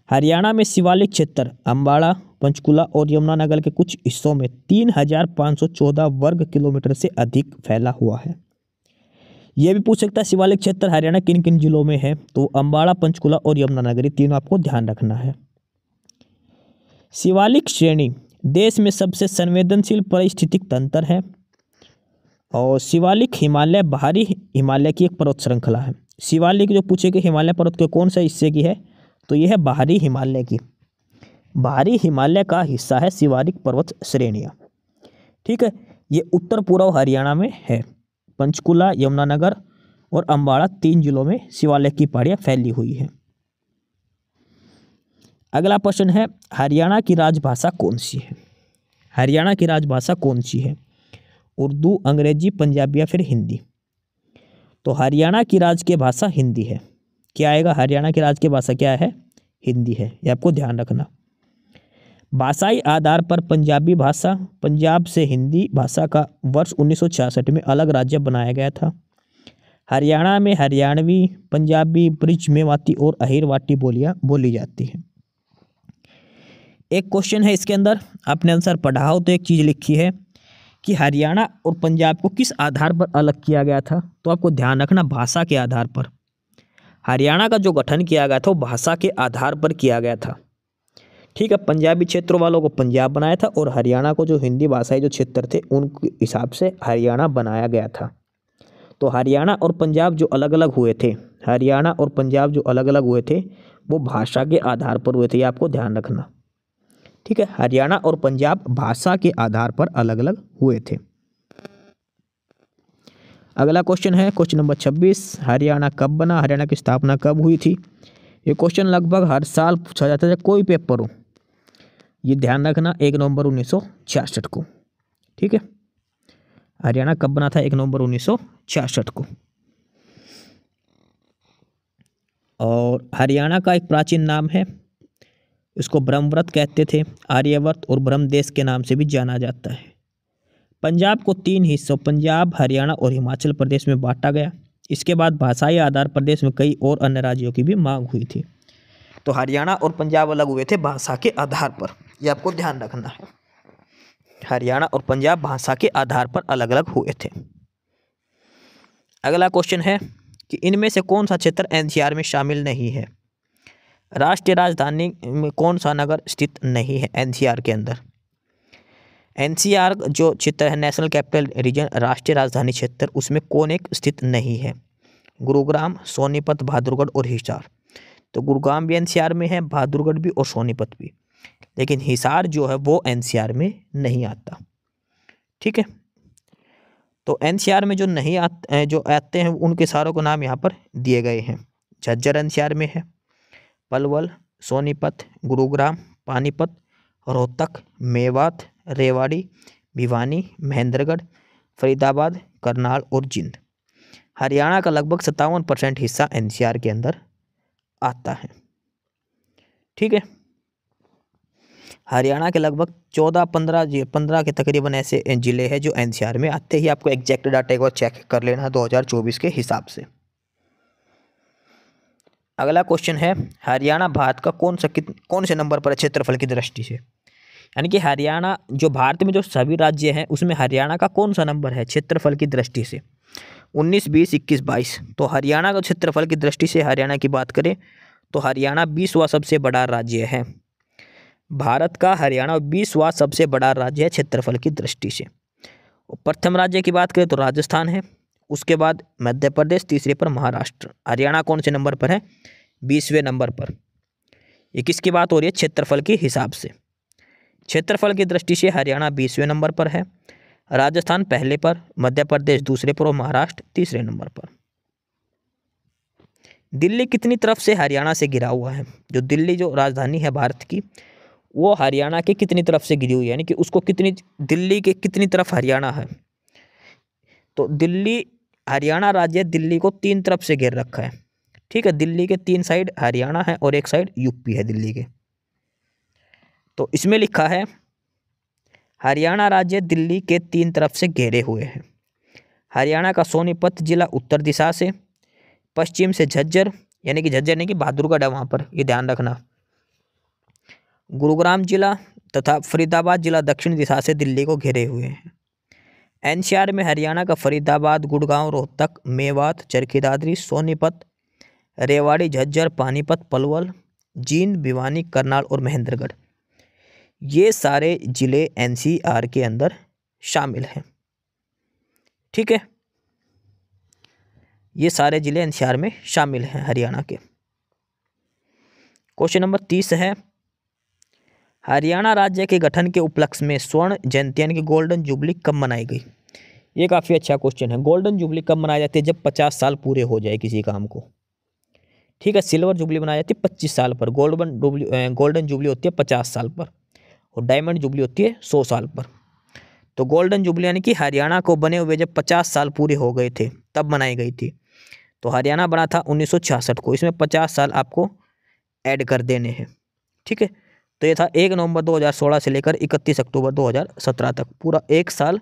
हरियाणा में शिवालिक क्षेत्र अम्बाड़ा, पंचकुला और यमुनानगर के कुछ हिस्सों में 3514 वर्ग किलोमीटर से अधिक फैला हुआ है। यह भी पूछ सकता है शिवालिक क्षेत्र हरियाणा किन किन जिलों में है? तो अम्बाड़ा, पंचकुला और यमुनानगर, तीनों आपको ध्यान रखना है। शिवालिक श्रेणी देश में सबसे संवेदनशील पारिस्थितिक तंत्र है, और शिवालिक हिमालय बाहरी हिमालय की एक पर्वत श्रृंखला है। शिवालिक जो पूछे कि हिमालय पर्वत के कौन से हिस्से की है, तो यह है बाहरी हिमालय की, बाहरी हिमालय का हिस्सा है शिवालिक पर्वत श्रेणियाँ, ठीक है। ये उत्तर पूर्व हरियाणा में है। पंचकुला, यमुनानगर और अम्बाड़ा 3 जिलों में शिवालिक की पहाड़ियाँ फैली हुई है। अगला प्रश्न है हरियाणा की राजभाषा कौन सी है? हरियाणा की राजभाषा कौन सी है? उर्दू, अंग्रेजी, पंजाबी या फिर हिंदी? तो हरियाणा की राजकीय भाषा हिंदी है। क्या आएगा? हरियाणा की राजकीय भाषा क्या है? हिंदी है, ये आपको ध्यान रखना। भाषाई आधार पर पंजाबी भाषा, पंजाब से हिंदी भाषा का वर्ष 1966 में अलग राज्य बनाया गया था। हरियाणा में हरियाणवी, पंजाबी, ब्रिज मेवाती और अहिरवाटी बोलियां बोली जाती हैं। एक क्वेश्चन है इसके अंदर, आपने आंसर पढ़ा हो तो एक चीज़ लिखी है कि हरियाणा और पंजाब को किस आधार पर अलग किया गया था? तो आपको ध्यान रखना भाषा के आधार पर। हरियाणा का जो गठन किया गया था वो भाषा के आधार पर किया गया था, ठीक है। पंजाबी क्षेत्रों वालों को पंजाब बनाया था और हरियाणा को जो हिंदी भाषाई जो क्षेत्र थे उनके हिसाब से हरियाणा बनाया गया था। तो हरियाणा और पंजाब जो अलग अलग हुए थे, हरियाणा और पंजाब जो अलग अलग हुए थे वो भाषा के आधार पर हुए थे, ये आपको ध्यान रखना, ठीक है। हरियाणा और पंजाब भाषा के आधार पर अलग अलग हुए थे। अगला क्वेश्चन है क्वेश्चन नंबर 26, हरियाणा कब बना? हरियाणा की स्थापना कब हुई थी? ये क्वेश्चन लगभग हर साल पूछा जाता है, कोई पेपर हो, ये ध्यान रखना 1 नवंबर 1966 को, ठीक है। हरियाणा कब बना था? 1 नवंबर 1966 को। और हरियाणा का एक प्राचीन नाम है, इसको ब्रह्मव्रत कहते थे, आर्यवर्त और ब्रह्मदेश के नाम से भी जाना जाता है। पंजाब को 3 हिस्सों पंजाब, हरियाणा और हिमाचल प्रदेश में बांटा गया। इसके बाद भाषाई आधार प्रदेश में कई और अन्य राज्यों की भी मांग हुई थी। तो हरियाणा और पंजाब अलग हुए थे भाषा के आधार पर, ये आपको ध्यान रखना है। हरियाणा और पंजाब भाषा के आधार पर अलग अलग हुए थे। अगला क्वेश्चन है कि इनमें से कौन सा क्षेत्र एनसीआर में शामिल नहीं है? राष्ट्रीय राजधानी में कौन सा नगर स्थित नहीं है एनसीआर के अंदर? एनसीआर जो क्षेत्र है, नेशनल कैपिटल रीजन, राष्ट्रीय राजधानी क्षेत्र, उसमें कौन एक स्थित नहीं है? गुरुग्राम, सोनीपत, बहादुरगढ़ और हिसार। तो गुरुग्राम भी एनसीआर में है, बहादुरगढ़ भी और सोनीपत भी, लेकिन हिसार जो है वो एनसीआर में नहीं आता, ठीक है। तो एनसीआर में जो नहीं आते, जो आते हैं उनके सारों को नाम यहाँ पर दिए गए हैं। झज्जर एनसीआर में है, पलवल, सोनीपत, गुरुग्राम, पानीपत, रोहतक, मेवात, रेवाड़ी, भिवानी, महेंद्रगढ़, फरीदाबाद, करनाल और जींद। हरियाणा का लगभग 57% हिस्सा एनसीआर के अंदर आता है, ठीक है। हरियाणा के लगभग 14-15 के तकरीबन ऐसे जिले हैं जो एनसीआर में आते ही। आपको एग्जैक्ट डाटा एक बार चेक कर लेना 2024 के हिसाब से। अगला क्वेश्चन है, हरियाणा भारत का कौन से नंबर पर है क्षेत्रफल की दृष्टि से? यानी कि हरियाणा जो भारत में जो सभी राज्य हैं उसमें हरियाणा का कौन सा नंबर है क्षेत्रफल की दृष्टि से? 19, 20, 21, 22। तो हरियाणा का क्षेत्रफल की दृष्टि से हरियाणा की बात करें तो हरियाणा 20वां सबसे बड़ा राज्य है। भारत का हरियाणा 20वां सबसे बड़ा राज्य है क्षेत्रफल की दृष्टि से। प्रथम राज्य की बात करें तो राजस्थान है, उसके बाद मध्य प्रदेश, तीसरे पर महाराष्ट्र। हरियाणा कौन से नंबर पर है? 20वें नंबर पर। ये किसकी बात हो रही है? क्षेत्रफल के हिसाब से। क्षेत्रफल की दृष्टि से हरियाणा 20वें नंबर पर है, राजस्थान पहले पर, मध्य प्रदेश दूसरे पर और महाराष्ट्र तीसरे नंबर पर। दिल्ली कितनी तरफ से हरियाणा से घिरा हुआ है? जो दिल्ली जो राजधानी है भारत की वो हरियाणा के कितनी तरफ से घिरी हुई है, यानी कि उसको दिल्ली के कितनी तरफ हरियाणा है? तो दिल्ली हरियाणा राज्य दिल्ली को 3 तरफ से घेर रखा है। ठीक है, दिल्ली के 3 साइड हरियाणा है और एक साइड यूपी है दिल्ली के। तो इसमें लिखा है हरियाणा राज्य दिल्ली के 3 तरफ से घेरे हुए हैं। हरियाणा का सोनीपत जिला उत्तर दिशा से, पश्चिम से झज्जर, यानी कि झज्जर नहीं कि बहादुरगढ़ है वहाँ पर, ये ध्यान रखना, गुरुग्राम जिला तथा फरीदाबाद जिला दक्षिण दिशा से दिल्ली को घेरे हुए हैं। एनसीआर में हरियाणा का फरीदाबाद, गुड़गांव, रोहतक, मेवात, चरखी दादरी, सोनीपत, रेवाड़ी, झज्जर, पानीपत, पलवल, जींद, भिवानी, करनाल और महेंद्रगढ़, ये सारे जिले एनसीआर के अंदर शामिल हैं। ठीक है, ये सारे जिले एनसीआर में शामिल हैं हरियाणा के। क्वेश्चन नंबर 30 है, हरियाणा राज्य के गठन के उपलक्ष्य में स्वर्ण जयंती यानी कि गोल्डन जुबली कब मनाई गई? ये काफ़ी अच्छा क्वेश्चन है। गोल्डन जुबली कब मनाई जाती है? जब 50 साल पूरे हो जाए किसी काम को। ठीक है, सिल्वर जुबली मनाई जाती है 25 साल पर, गोल्डन जुबली होती है 50 साल पर और डायमंड जुबली होती है 100 साल पर। तो गोल्डन जुबली यानी कि हरियाणा को बने हुए जब 50 साल पूरे हो गए थे तब बनाई गई थी। तो हरियाणा बना था 1966 को, इसमें 50 साल आपको ऐड कर देने हैं। ठीक है, तो ये था 1 नवंबर 2016 से लेकर 31 अक्टूबर 2017 तक, पूरा 1 साल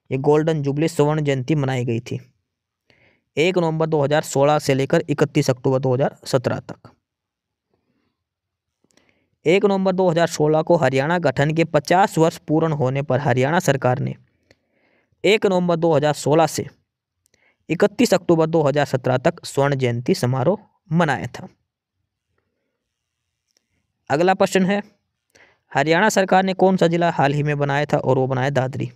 ये गोल्डन जुबली स्वर्ण जयंती मनाई गई थी। 1 नवंबर 2016 से लेकर 31 अक्टूबर 2017 तक। 1 नवंबर 2016 को हरियाणा गठन के 50 वर्ष पूर्ण होने पर हरियाणा सरकार ने 1 नवंबर 2016 से 31 अक्टूबर 2017 तक स्वर्ण जयंती समारोह मनाया था। अगला प्रश्न है, हरियाणा सरकार ने कौन सा जिला हाल ही में बनाया था? और वो बनाया दादरी।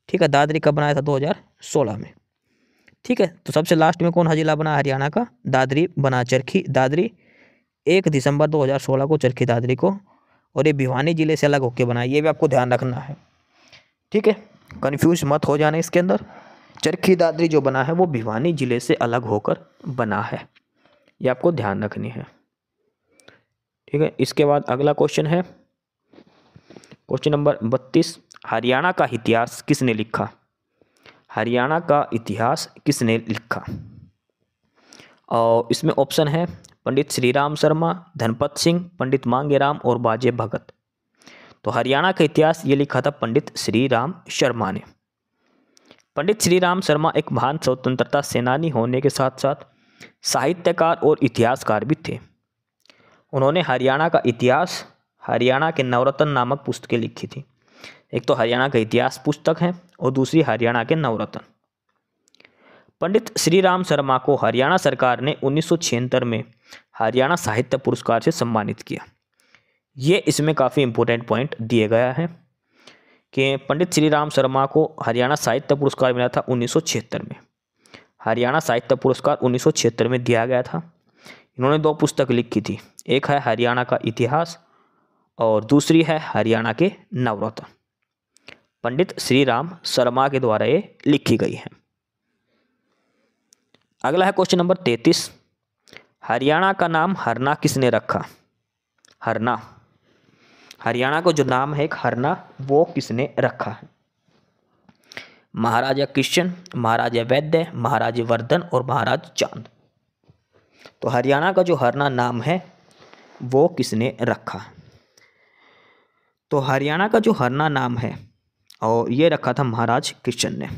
ठीक है, दादरी कब बनाया था? 2016 में। ठीक है, तो सबसे लास्ट में कौन सा जिला बना हरियाणा का? दादरी बना, चरखी दादरी 1 दिसंबर 2016 को चरखी दादरी को, और ये भिवानी जिले से अलग होकर बना, ये भी आपको ध्यान रखना है। ठीक है, कन्फ्यूज मत हो जाना इसके अंदर। चरखी दादरी जो बना है वो भिवानी जिले से अलग होकर बना है, ये आपको ध्यान रखनी है। ठीक है, इसके बाद अगला क्वेश्चन है क्वेश्चन नंबर 32, हरियाणा का इतिहास किसने लिखा? हरियाणा का इतिहास किसने लिखा? और इसमें ऑप्शन है पंडित श्रीराम शर्मा, धनपत सिंह, पंडित मांगेराम और बाजे भगत। तो हरियाणा का इतिहास ये लिखा था पंडित श्रीराम शर्मा ने। पंडित श्रीराम शर्मा एक महान स्वतंत्रता सेनानी होने के साथ साथ साहित्यकार और इतिहासकार भी थे। उन्होंने हरियाणा का इतिहास, हरियाणा के नवरत्न नामक पुस्तकें लिखी थी। एक तो हरियाणा का इतिहास पुस्तक है और दूसरी हरियाणा के नवरत्न। पंडित श्रीराम शर्मा को हरियाणा सरकार ने 1976 में हरियाणा साहित्य पुरस्कार से सम्मानित किया। ये इसमें काफ़ी इंपॉर्टेंट पॉइंट दिए गया है कि पंडित श्रीराम शर्मा को हरियाणा साहित्य पुरस्कार मिला था 1976 में। हरियाणा साहित्य पुरस्कार 1976 में दिया गया था। इन्होंने 2 पुस्तक लिखी थी, एक है हरियाणा का इतिहास और दूसरी है हरियाणा के नवरत्न। पंडित श्रीराम शर्मा के द्वारा ये लिखी गई है। अगला है क्वेश्चन नंबर 33, हरियाणा का नाम हरना किसने रखा? हरना, हरियाणा को जो नाम है एक हरना, वो किसने रखा है? महाराजा कृष्ण, महाराजा वैद्य, महाराजा वर्धन और महाराज चांद। तो हरियाणा का जो हरना नाम है वो किसने रखा? तो हरियाणा का जो हरना नाम है और ये रखा था महाराज कृष्ण ने।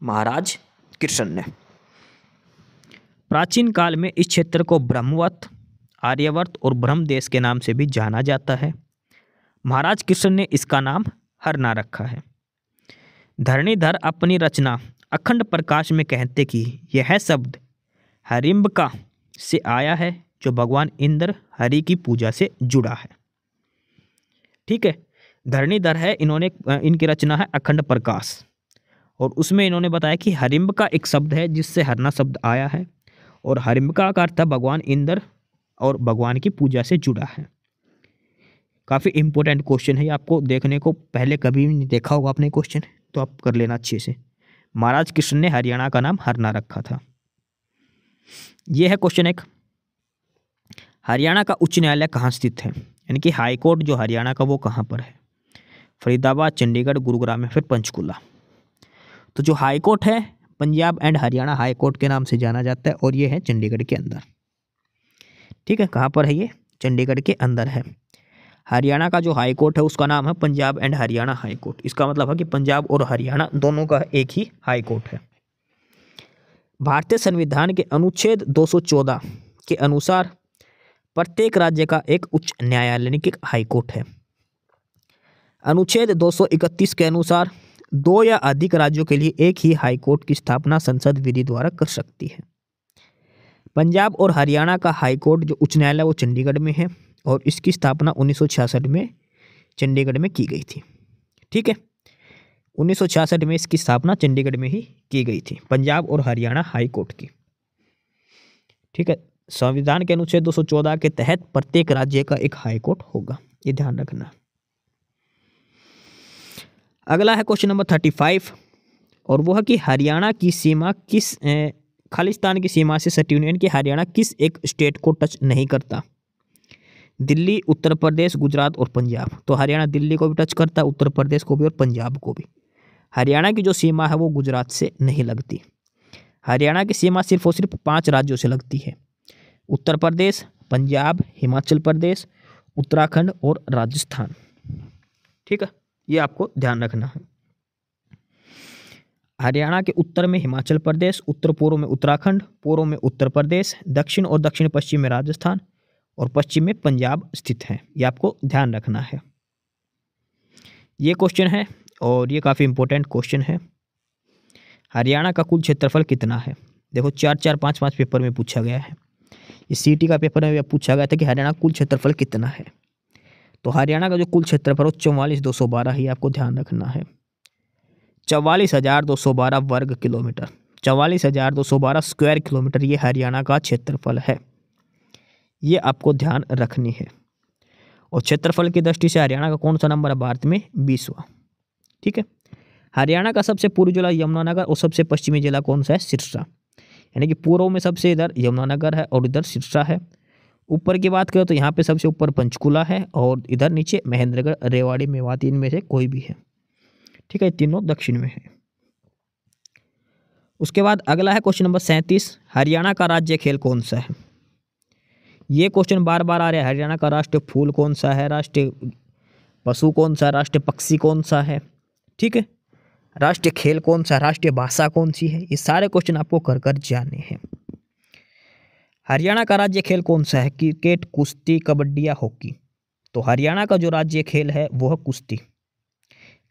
महाराज कृष्ण ने प्राचीन काल में इस क्षेत्र को ब्रह्मवत, आर्यवर्त और ब्रह्मदेश के नाम से भी जाना जाता है। महाराज कृष्ण ने इसका नाम हरना रखा है। धरणीधर अपनी रचना अखंड प्रकाश में कहते कि यह शब्द हरिम्बका से आया है, जो भगवान इंद्र हरि की पूजा से जुड़ा है। ठीक है, धरणीधर है, इनकी रचना है अखंड प्रकाश, और उसमें इन्होंने बताया कि हरिम्बका एक शब्द है जिससे हरना शब्द आया है, और हरिम्बका का अर्थ भगवान इंद्र और भगवान की पूजा से जुड़ा है। काफ़ी इंपॉर्टेंट क्वेश्चन है, आपको देखने को पहले कभी भी नहीं देखा होगा आपने क्वेश्चन, तो आप कर लेना अच्छे से। महाराज कृष्ण ने हरियाणा का नाम हरना रखा था। यह है क्वेश्चन एक, हरियाणा का उच्च न्यायालय कहाँ स्थित है, यानी कि हाई कोर्ट जो हरियाणा का वो कहाँ पर है। फरीदाबाद, चंडीगढ़, गुरुग्राम या फिर पंचकुला। तो जो हाई कोर्ट है Punjab and Haryana high court के नाम से जाना जाता है, और ये है चंडीगढ़ के अंदर। ठीक है, कहाँ पर है ये, चंडीगढ़ के अंदर है। हरियाणा का जो हाई कोर्ट है उसका नाम है Punjab and Haryana high court. इसका मतलब है कि पंजाब और हरियाणा दोनों का एक ही हाई कोर्ट है। भारतीय संविधान के अनुच्छेद 214 के अनुसार प्रत्येक राज्य का एक उच्च न्यायालय यानी कि हाई कोर्ट है। अनुच्छेद 231 के अनुसार 2 या अधिक राज्यों के लिए एक ही हाई कोर्ट की स्थापना संसद विधि द्वारा कर सकती है। पंजाब और हरियाणा का हाई कोर्ट जो उच्च न्यायालय वो चंडीगढ़ में है, और इसकी स्थापना 1966 में चंडीगढ़ में की गई थी। ठीक है, 1966 में इसकी स्थापना चंडीगढ़ में ही की गई थी, पंजाब और हरियाणा हाई कोर्ट की। ठीक है, संविधान के अनुच्छेद 214 के तहत प्रत्येक राज्य का एक हाई कोर्ट होगा, ये ध्यान रखना। अगला है क्वेश्चन नंबर 35, और वो है कि हरियाणा की सीमा किस खालिस्तान की सीमा से सटी हुई, यानी कि हरियाणा किस एक स्टेट को टच नहीं करता। दिल्ली, उत्तर प्रदेश, गुजरात और पंजाब। तो हरियाणा दिल्ली को भी टच करता है, उत्तर प्रदेश को भी और पंजाब को भी। हरियाणा की जो सीमा है वो गुजरात से नहीं लगती। हरियाणा की सीमा सिर्फ और सिर्फ 5 राज्यों से लगती है, उत्तर प्रदेश, पंजाब, हिमाचल प्रदेश, उत्तराखंड और राजस्थान। ठीक है, ये आपको ध्यान रखना है। हरियाणा के उत्तर में हिमाचल प्रदेश, उत्तर पूर्व में उत्तराखंड, पूर्व में उत्तर प्रदेश, दक्षिण और दक्षिण पश्चिम में राजस्थान और पश्चिम में पंजाब स्थित है। ये आपको ध्यान रखना है। ये क्वेश्चन है और ये काफ़ी इंपॉर्टेंट क्वेश्चन है। हरियाणा का कुल क्षेत्रफल कितना है? देखो 4-4, 5-5 पेपर में पूछा गया है। ये सीटी का पेपर में पूछा गया था कि हरियाणा कुल क्षेत्रफल कितना है। तो हरियाणा का जो कुल क्षेत्रफल है 44,212 ही आपको ध्यान रखना है। 44,212 वर्ग किलोमीटर, 44,212 स्क्वायर किलोमीटर ये हरियाणा का क्षेत्रफल है। ये आपको ध्यान रखनी है। और क्षेत्रफल की दृष्टि से हरियाणा का कौन सा नंबर है भारत में? 20वां। ठीक है, हरियाणा का सबसे पूर्वी जिला यमुनानगर और सबसे पश्चिमी जिला कौन सा है? सिरसा। यानी कि पूर्व में सबसे इधर यमुनानगर है और इधर सिरसा है। ऊपर की बात करें तो यहाँ पे सबसे ऊपर पंचकुला है और इधर नीचे महेंद्रगढ़, रेवाड़ी, मेवाती, इनमें से कोई भी है। ठीक है, तीनों दक्षिण में है। उसके बाद अगला है क्वेश्चन नंबर 37, हरियाणा का राज्य खेल कौन सा है? ये क्वेश्चन बार बार आ रहा है। हरियाणा का राष्ट्रीय फूल कौन सा है, राष्ट्रीय पशु कौन सा, राष्ट्रीय पक्षी कौन सा है, ठीक है, राष्ट्रीय खेल कौन सा, राष्ट्रीय भाषा कौन सी है, ये सारे क्वेश्चन आपको कर कर जाने हैं। हरियाणा का राज्य खेल कौन सा है? क्रिकेट, कुश्ती, कबड्डी या हॉकी? तो हरियाणा का जो राज्य खेल है वो है कुश्ती।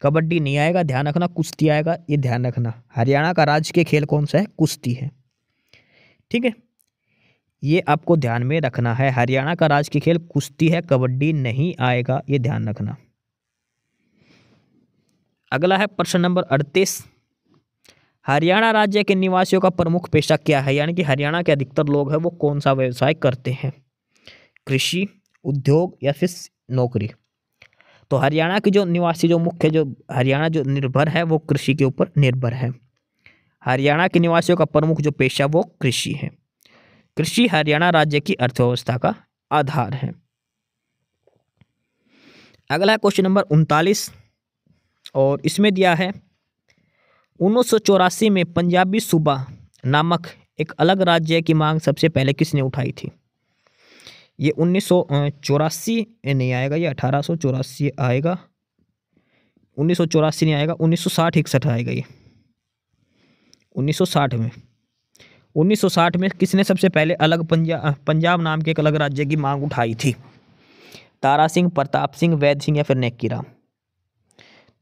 कबड्डी नहीं आएगा, ध्यान रखना, कुश्ती आएगा, ये ध्यान रखना। हरियाणा का राज्य के खेल कौन सा है? कुश्ती है। ठीक है, ये आपको ध्यान में रखना है। हरियाणा का राज्य के खेल कुश्ती है, कबड्डी नहीं आएगा, ये ध्यान रखना। अगला है प्रश्न नंबर 38, हरियाणा राज्य के निवासियों का प्रमुख पेशा क्या है? यानी कि हरियाणा के अधिकतर लोग हैं वो कौन सा व्यवसाय करते हैं? कृषि, उद्योग या फिर नौकरी? तो हरियाणा के जो निवासी जो मुख्य जो हरियाणा जो निर्भर है वो कृषि के ऊपर निर्भर है। हरियाणा के निवासियों का प्रमुख जो पेशा वो कृषि है। कृषि हरियाणा राज्य की अर्थव्यवस्था का आधार है। अगला है क्वेश्चन नंबर 39 और इसमें दिया है 1984 में पंजाबी सूबा नामक एक अलग राज्य की मांग सबसे पहले किसने उठाई थी? ये 1984 नहीं आएगा, ये 1884 आएगा, 1984 नहीं आएगा, 1960-61 आएगा ये 1960 में। 1960 में किसने सबसे पहले अलग पंजाब नाम के एक अलग राज्य की मांग उठाई थी? तारा सिंह, प्रताप सिंह, वैद सिंह या फिर नेकी राम?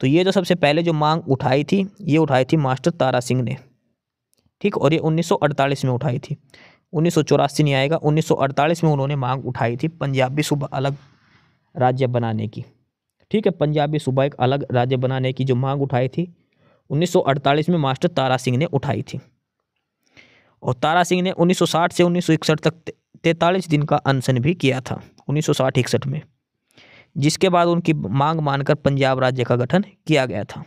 तो ये जो सबसे पहले जो मांग उठाई थी, ये उठाई थी मास्टर तारा सिंह ने, ठीक। और ये 1948 में उठाई थी, 1984 नहीं आएगा, 1948 में उन्होंने मांग उठाई थी पंजाबी सूबा अलग राज्य बनाने की, ठीक है। पंजाबी सूबा एक अलग राज्य बनाने की जो मांग उठाई थी 1948 में मास्टर तारा सिंह ने उठाई थी। और तारा सिंह ने 1960 से 1961 तक 43 दिन का अनशन भी किया था 1960-61 में, जिसके बाद उनकी मांग मानकर पंजाब राज्य का गठन किया गया था।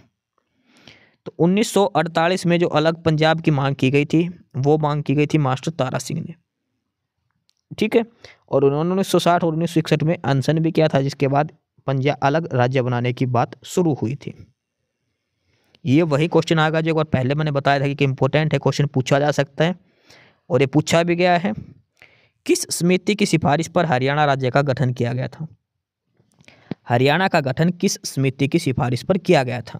तो 1948 में जो अलग पंजाब की मांग की गई थी, वो मांग की गई थी मास्टर तारा सिंह ने, ठीक है। और उन्होंने 1960 और 1961 में अनशन भी किया था, जिसके बाद पंजाब अलग राज्य बनाने की बात शुरू हुई थी। ये वही क्वेश्चन आएगा जो एक बार पहले मैंने बताया था कि इम्पोर्टेंट है, क्वेश्चन पूछा जा सकता है और ये पूछा भी गया है। किस समिति की सिफारिश पर हरियाणा राज्य का गठन किया गया था? हरियाणा का गठन किस समिति की सिफारिश पर किया गया था?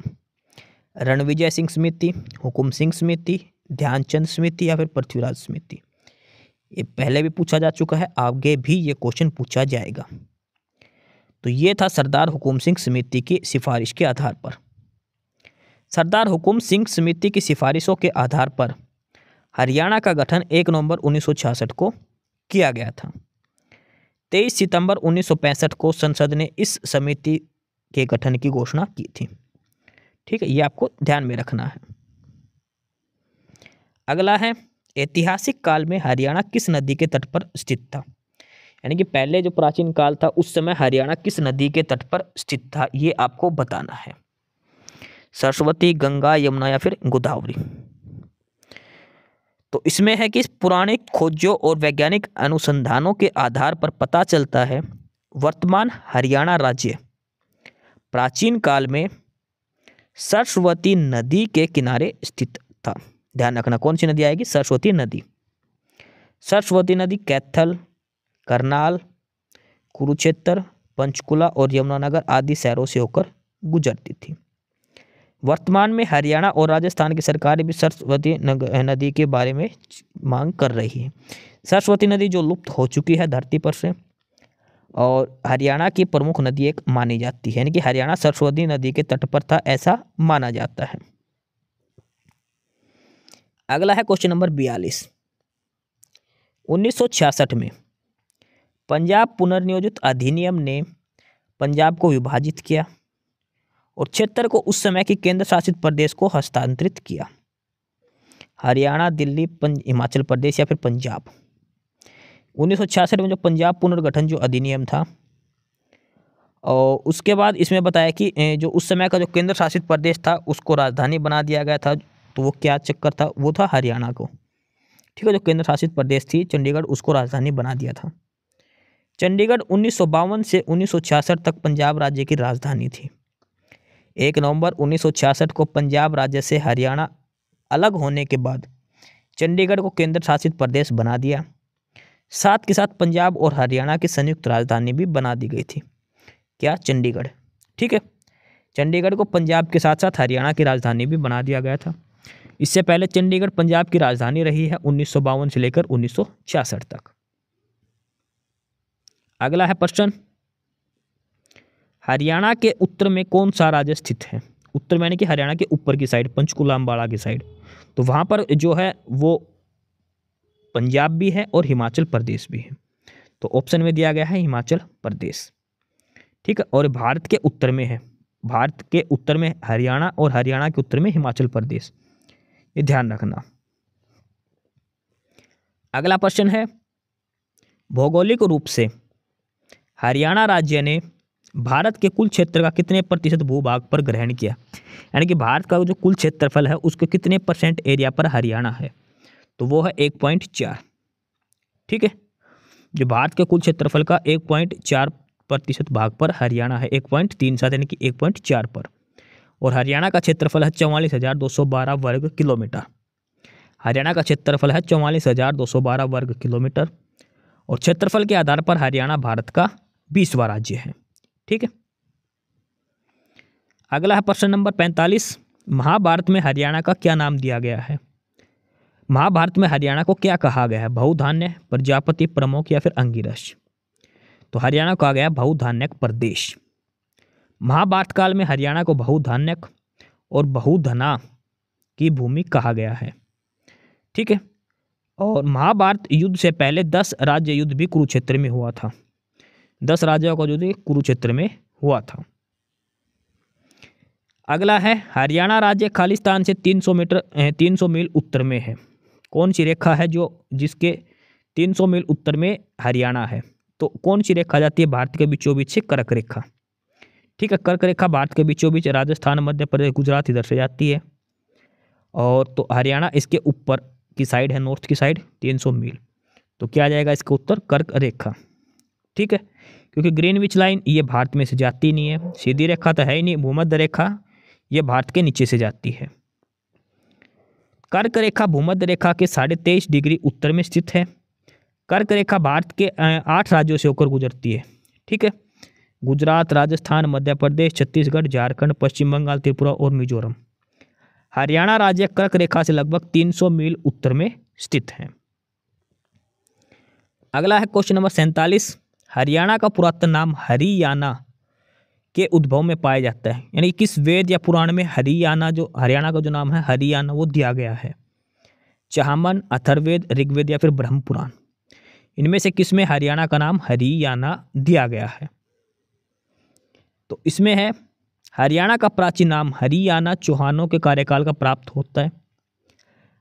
रणविजय सिंह समिति, हुकुम सिंह समिति, ध्यानचंद समिति या फिर पृथ्वीराज समिति? ये पहले भी पूछा जा चुका है, आगे भी ये क्वेश्चन पूछा जाएगा। तो ये था सरदार हुकुम सिंह समिति की सिफारिश के आधार पर। सरदार हुकुम सिंह समिति की सिफारिशों के आधार पर हरियाणा का गठन 1 नवंबर 1966 को किया गया था। 23 सितंबर 1965 को संसद ने इस समिति के गठन की घोषणा की थी, ठीक है। ये आपको ध्यान में रखना है। अगला है, ऐतिहासिक काल में हरियाणा किस नदी के तट पर स्थित था? यानी कि पहले जो प्राचीन काल था उस समय हरियाणा किस नदी के तट पर स्थित था, ये आपको बताना है। सरस्वती, गंगा, यमुना या फिर गोदावरी? तो इसमें है कि पुराने खोजों और वैज्ञानिक अनुसंधानों के आधार पर पता चलता है वर्तमान हरियाणा राज्य प्राचीन काल में सरस्वती नदी के किनारे स्थित था। ध्यान रखना, कौन सी नदी आएगी? सरस्वती नदी। सरस्वती नदी कैथल, करनाल, कुरुक्षेत्र, पंचकुला और यमुनानगर आदि शहरों से होकर गुजरती थी। वर्तमान में हरियाणा और राजस्थान की सरकारें भी सरस्वती नदी के बारे में मांग कर रही है। सरस्वती नदी जो लुप्त हो चुकी है धरती पर से, और हरियाणा की प्रमुख नदी एक मानी जाती है, यानी कि हरियाणा सरस्वती नदी के तट पर था ऐसा माना जाता है। अगला है क्वेश्चन नंबर 42। 1966 में पंजाब पुनर्नियोजित अधिनियम ने पंजाब को विभाजित किया और क्षेत्र को उस समय की केंद्र शासित प्रदेश को हस्तांतरित किया। हरियाणा, दिल्ली, हिमाचल प्रदेश या फिर पंजाब? 1966 में जो पंजाब पुनर्गठन जो अधिनियम था, और उसके बाद इसमें बताया कि जो उस समय का जो केंद्र शासित प्रदेश था उसको राजधानी बना दिया गया था। तो वो क्या चक्कर था? वो था हरियाणा को, ठीक है। जो केंद्र शासित प्रदेश थी चंडीगढ़, उसको राजधानी बना दिया था। चंडीगढ़ 1952 से 1966 तक पंजाब राज्य की राजधानी थी। 1 नवंबर 1966 को पंजाब राज्य से हरियाणा अलग होने के बाद चंडीगढ़ को केंद्र शासित प्रदेश बना दिया। साथ के साथ पंजाब और हरियाणा की संयुक्त राजधानी भी बना दी गई थी। क्या? चंडीगढ़, ठीक है। चंडीगढ़ को पंजाब के साथ साथ हरियाणा की राजधानी भी बना दिया गया था। इससे पहले चंडीगढ़ पंजाब की राजधानी रही है 1952 से लेकर 1966 तक। अगला है प्रश्न, हरियाणा के उत्तर में कौन सा राज्य स्थित है? उत्तर में यानी कि हरियाणा के ऊपर की साइड, पंचकुला अम्बाला की साइड। तो वहाँ पर जो है वो पंजाब भी है और हिमाचल प्रदेश भी है। तो ऑप्शन में दिया गया है हिमाचल प्रदेश, ठीक है। और भारत के उत्तर में है, भारत के उत्तर में हरियाणा और हरियाणा के उत्तर में हिमाचल प्रदेश, ये ध्यान रखना। अगला प्रश्न है, भौगोलिक रूप से हरियाणा राज्य ने भारत के कुल क्षेत्र का कितने प्रतिशत भूभाग पर ग्रहण किया? यानी कि भारत का जो कुल क्षेत्रफल है उसके कितने % एरिया पर हरियाणा है? तो वो है 1.4, ठीक है। जो भारत के कुल क्षेत्रफल का 1.4% भाग पर हरियाणा है, 1.37 यानी कि 1.4 पर। और हरियाणा का क्षेत्रफल है 44,212 वर्ग किलोमीटर। हरियाणा का क्षेत्रफल है 44,212 वर्ग किलोमीटर। और क्षेत्रफल के आधार पर हरियाणा भारत का 20वां राज्य है। ठीक है, अगला है प्रश्न नंबर 45। महाभारत में हरियाणा का क्या नाम दिया गया है? महाभारत में हरियाणा को क्या कहा गया है? बहुधान्य, प्रजापति, प्रमुख या फिर अंगिरस? तो हरियाणा को कहा गया बहुधान्यक प्रदेश। महाभारत काल में हरियाणा को बहुधान्यक और बहुधना की भूमि कहा गया है। ठीक है, और महाभारत युद्ध से पहले 10 राज्य युद्ध भी कुरुक्षेत्र में हुआ था। 10 राज्यों का युद्ध कुरुक्षेत्र में हुआ था। अगला है हरियाणा राज्य खालिस्तान से 300 मील उत्तर में है। कौन सी रेखा है जिसके 300 मील उत्तर में हरियाणा है? तो कौन सी रेखा जाती है भारत के बीचों बीच से? कर्क रेखा। ठीक है, कर्क रेखा भारत के बीचों बीच राजस्थान, मध्य प्रदेश, गुजरात इधर से जाती है, और तो हरियाणा इसके ऊपर की साइड है, नॉर्थ की साइड 300 मील। तो क्या आ जाएगा इसका उत्तर? कर्क रेखा। ठीक है, क्योंकि ग्रीनविच लाइन ये भारत में से जाती नहीं है, सीधी रेखा तो है ही नहीं, भूमध्य रेखा ये भारत के नीचे से जाती है। कर्क रेखा भूमध्य रेखा के 23.5 डिग्री उत्तर में स्थित है। कर्क रेखा भारत के 8 राज्यों से होकर गुजरती है। ठीक है, गुजरात, राजस्थान, मध्य प्रदेश, छत्तीसगढ़, झारखंड, पश्चिम बंगाल, त्रिपुरा और मिजोरम। हरियाणा राज्य कर्क रेखा से लगभग 300 मील उत्तर में स्थित है। अगला है क्वेश्चन नंबर 47। हरियाणा का पुरातन नाम हरियाणा के उद्भव में पाया जाता है, यानी किस वेद या पुराण में हरियाणा का जो नाम है हरियाणा वो दिया गया है? चाहमन, अथर्ववेद, ऋग्वेद या फिर ब्रह्म पुराण? इनमें से किस में हरियाणा का नाम हरियाणा दिया गया है? तो इसमें है हरियाणा का प्राचीन नाम हरियाणा चौहानों के कार्यकाल का प्राप्त होता है।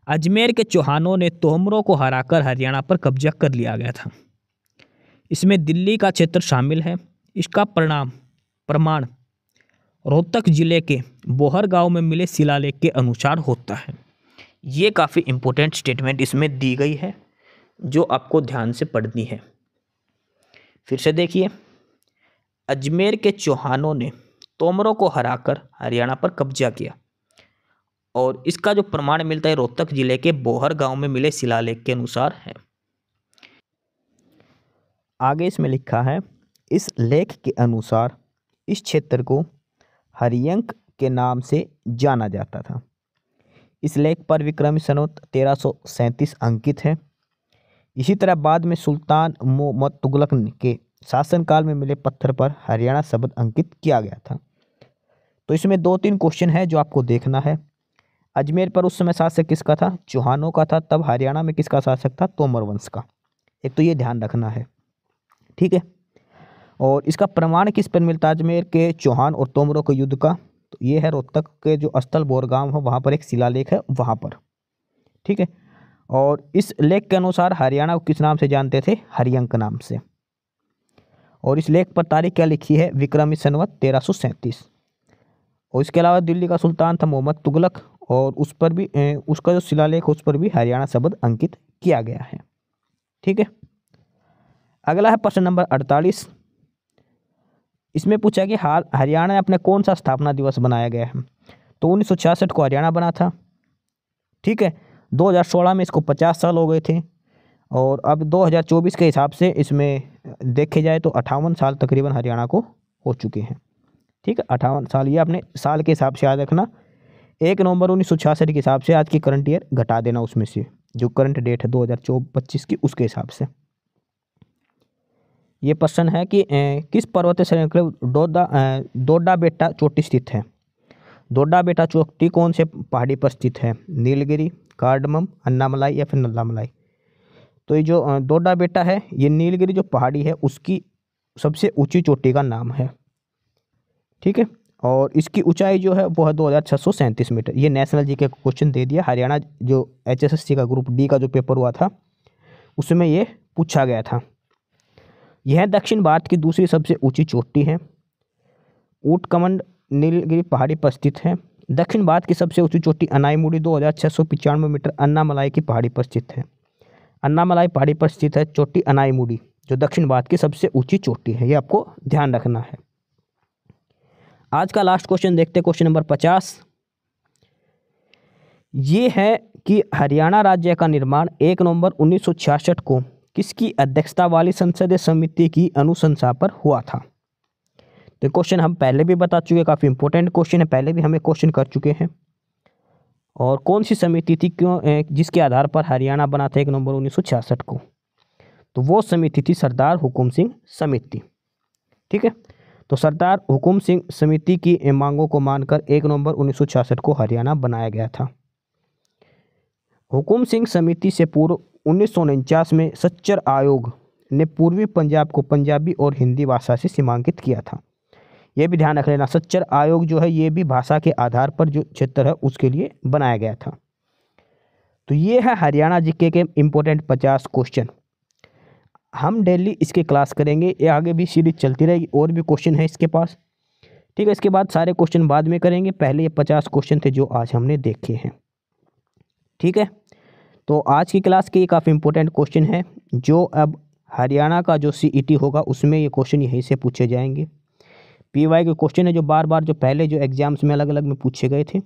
अजमेर के चौहानों ने तोमरों को हराकर हरियाणा पर कब्जा कर लिया गया था। इसमें दिल्ली का क्षेत्र शामिल है। इसका प्रमाण रोहतक जिले के बोहर गांव में मिले शिलालेख के अनुसार होता है। ये काफ़ी इंपॉर्टेंट स्टेटमेंट इसमें दी गई है जो आपको ध्यान से पढ़नी है। फिर से देखिए, अजमेर के चौहानों ने तोमरों को हराकर हरियाणा पर कब्जा किया, और इसका जो प्रमाण मिलता है रोहतक जिले के बोहर गांव में मिले शिलालेख के अनुसार है। आगे इसमें लिखा है, इस लेख के अनुसार इस क्षेत्र को हरियंक के नाम से जाना जाता था। इस लेख पर विक्रमी संवत 1337 अंकित है। इसी तरह बाद में सुल्तान मोहम्मद तुगलक के शासनकाल में मिले पत्थर पर हरियाणा शब्द अंकित किया गया था। तो इसमें 2-3 क्वेश्चन है जो आपको देखना है। अजमेर पर उस समय शासक किसका था? चौहानों का था। तब हरियाणा में किसका शासक था? तोमर वंश का। एक तो ये ध्यान रखना है। ठीक है, और इसका प्रमाण किस पर मिलता है? अजमेर के चौहान और तोमरों के युद्ध का। तो ये है रोहतक के जो स्थल बोरगांव है वहाँ पर एक शिलालेख है वहाँ पर। ठीक है, और इस लेख के अनुसार हरियाणा को किस नाम से जानते थे? हरियंक नाम से। और इस लेख पर तारीख क्या लिखी है? विक्रमी संवत 1337। और इसके अलावा दिल्ली का सुल्तान था मोहम्मद तुगलक, और उस पर भी उसका जो शिलालेख उस पर भी हरियाणा शब्द अंकित किया गया है। ठीक है, अगला है प्रश्न नंबर 48। इसमें पूछा कि हाल हरियाणा में अपने कौन सा स्थापना दिवस बनाया गया है? तो 1966 को हरियाणा बना था। ठीक है, 2016 में इसको 50 साल हो गए थे, और अब 2024 के हिसाब से इसमें देखे जाए तो 58 साल तकरीबन हरियाणा को हो चुके हैं। ठीक है, 58 साल। ये अपने साल के हिसाब से याद रखना। 1 नवंबर 1966 के हिसाब से आज की करंट ईयर घटा देना, उसमें से जो करंट डेट है 2024-25 की उसके हिसाब से। ये प्रश्न है कि किस पर्वतीय श्रेणी डोडा बेटा चोटी स्थित है? डोडा बेटा चोटी कौन से पहाड़ी पर स्थित है? नीलगिरी, कार्डमम, अन्नामलाई या फिर नल्लामलाई? तो ये जो डोडा बेटा है ये नीलगिरी जो पहाड़ी है उसकी सबसे ऊंची चोटी का नाम है। ठीक है, और इसकी ऊंचाई जो है वो है 2637 मीटर। ये नेशनल जीके का क्वेश्चन दे दिया। हरियाणा जो HSSC का ग्रुप डी का जो पेपर हुआ था उसमें ये पूछा गया था। यह दक्षिण भारत की दूसरी सबसे ऊंची चोटी है। ऊटकमंड नीलगिरी पहाड़ी पर स्थित है। दक्षिण भारत की सबसे ऊंची चोटी अनाईमुड़ी 2695 मीटर अन्नामलाई की पहाड़ी पर स्थित है। अन्नामलाई पहाड़ी पर स्थित है चोटी अनाईमुड़ी, जो दक्षिण भारत की सबसे ऊंची चोटी है। ये आपको ध्यान रखना है। आज का लास्ट क्वेश्चन देखते हैं, क्वेश्चन नंबर 50। ये है कि हरियाणा राज्य का निर्माण 1 नवंबर 1966 को किसकी अध्यक्षता वाली संसदीय समिति की अनुशंसा पर हुआ था? तो क्वेश्चन हम पहले भी बता चुके, काफ़ी इंपॉर्टेंट क्वेश्चन है, पहले भी हमें क्वेश्चन कर चुके हैं। और कौन सी समिति थी, क्यों, जिसके आधार पर हरियाणा बना था 1 नवंबर 1966 को? तो वो समिति थी सरदार हुकुम सिंह समिति। ठीक है, तो सरदार हुकुम सिंह समिति की मांगों को मानकर 1 नवंबर 1966 को हरियाणा बनाया गया था। हुकुम सिंह समिति से पूर्व 1949 में सच्चर आयोग ने पूर्वी पंजाब को पंजाबी और हिंदी भाषा से सीमांकित किया था। ये भी ध्यान रख लेना, सच्चर आयोग जो है ये भी भाषा के आधार पर जो क्षेत्र है उसके लिए बनाया गया था। तो ये है हरियाणा जीके के इम्पोर्टेंट 50 क्वेश्चन। हम डेली इसके क्लास करेंगे, ये आगे भी सीरीज चलती रहेगी, और भी क्वेश्चन है इसके पास। ठीक है, इसके बाद सारे क्वेश्चन बाद में करेंगे, पहले ये 50 क्वेश्चन थे जो आज हमने देखे हैं। ठीक है, तो आज की क्लास के ये काफ़ी इंपॉर्टेंट क्वेश्चन है, जो अब हरियाणा का जो सीईटी होगा उसमें ये क्वेश्चन यहीं से पूछे जाएंगे। पीवाई के क्वेश्चन है जो बार बार जो पहले जो एग्जाम्स में अलग अलग में पूछे गए थे,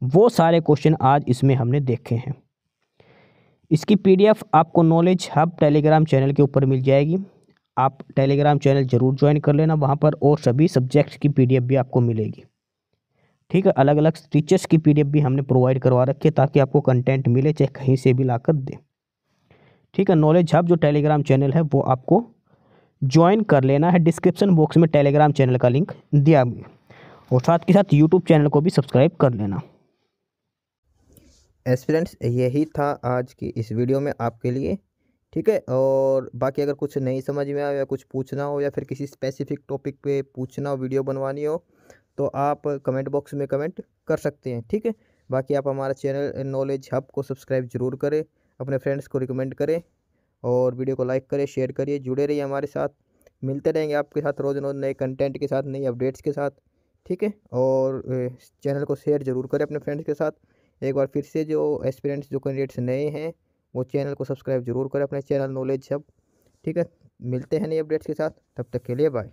वो सारे क्वेश्चन आज इसमें हमने देखे हैं। इसकी पीडीएफ आपको नॉलेज हब टेलीग्राम चैनल के ऊपर मिल जाएगी। आप टेलीग्राम चैनल जरूर ज्वाइन कर लेना, वहाँ पर और सभी सब्जेक्ट्स की पीडीएफ भी आपको मिलेगी। ठीक है, अलग अलग टीचर्स की पीडीएफ भी हमने प्रोवाइड करवा रखी है ताकि आपको कंटेंट मिले, चाहे कहीं से भी लाकर दे। ठीक है, नॉलेज हब जो टेलीग्राम चैनल है वो आपको ज्वाइन कर लेना है। डिस्क्रिप्शन बॉक्स में टेलीग्राम चैनल का लिंक दिया गया, और साथ के साथ यूट्यूब चैनल को भी सब्सक्राइब कर लेना। एस्पिरेंट्स, यही था आज की इस वीडियो में आपके लिए। ठीक है, और बाकी अगर कुछ नहीं समझ में आया या कुछ पूछना हो या फिर किसी स्पेसिफिक टॉपिक पे पूछना हो, वीडियो बनवानी हो, तो आप कमेंट बॉक्स में कमेंट कर सकते हैं। ठीक है, बाकी आप हमारा चैनल नॉलेज हब को सब्सक्राइब जरूर करें, अपने फ्रेंड्स को रिकमेंड करें, और वीडियो को लाइक करें, शेयर करिए, जुड़े रहिए हमारे साथ। मिलते रहेंगे आपके साथ रोज़ रोज़ नए कंटेंट के साथ, नई अपडेट्स के साथ। ठीक है, और चैनल को शेयर जरूर करें अपने फ्रेंड्स के साथ। एक बार फिर से जो एस्पिरेंट्स, जो कैंडिडेट्स नए हैं, वो चैनल को सब्सक्राइब जरूर करें, अपने चैनल नॉलेज हब। ठीक है, मिलते हैं नई अपडेट्स के साथ, तब तक के लिए बाय।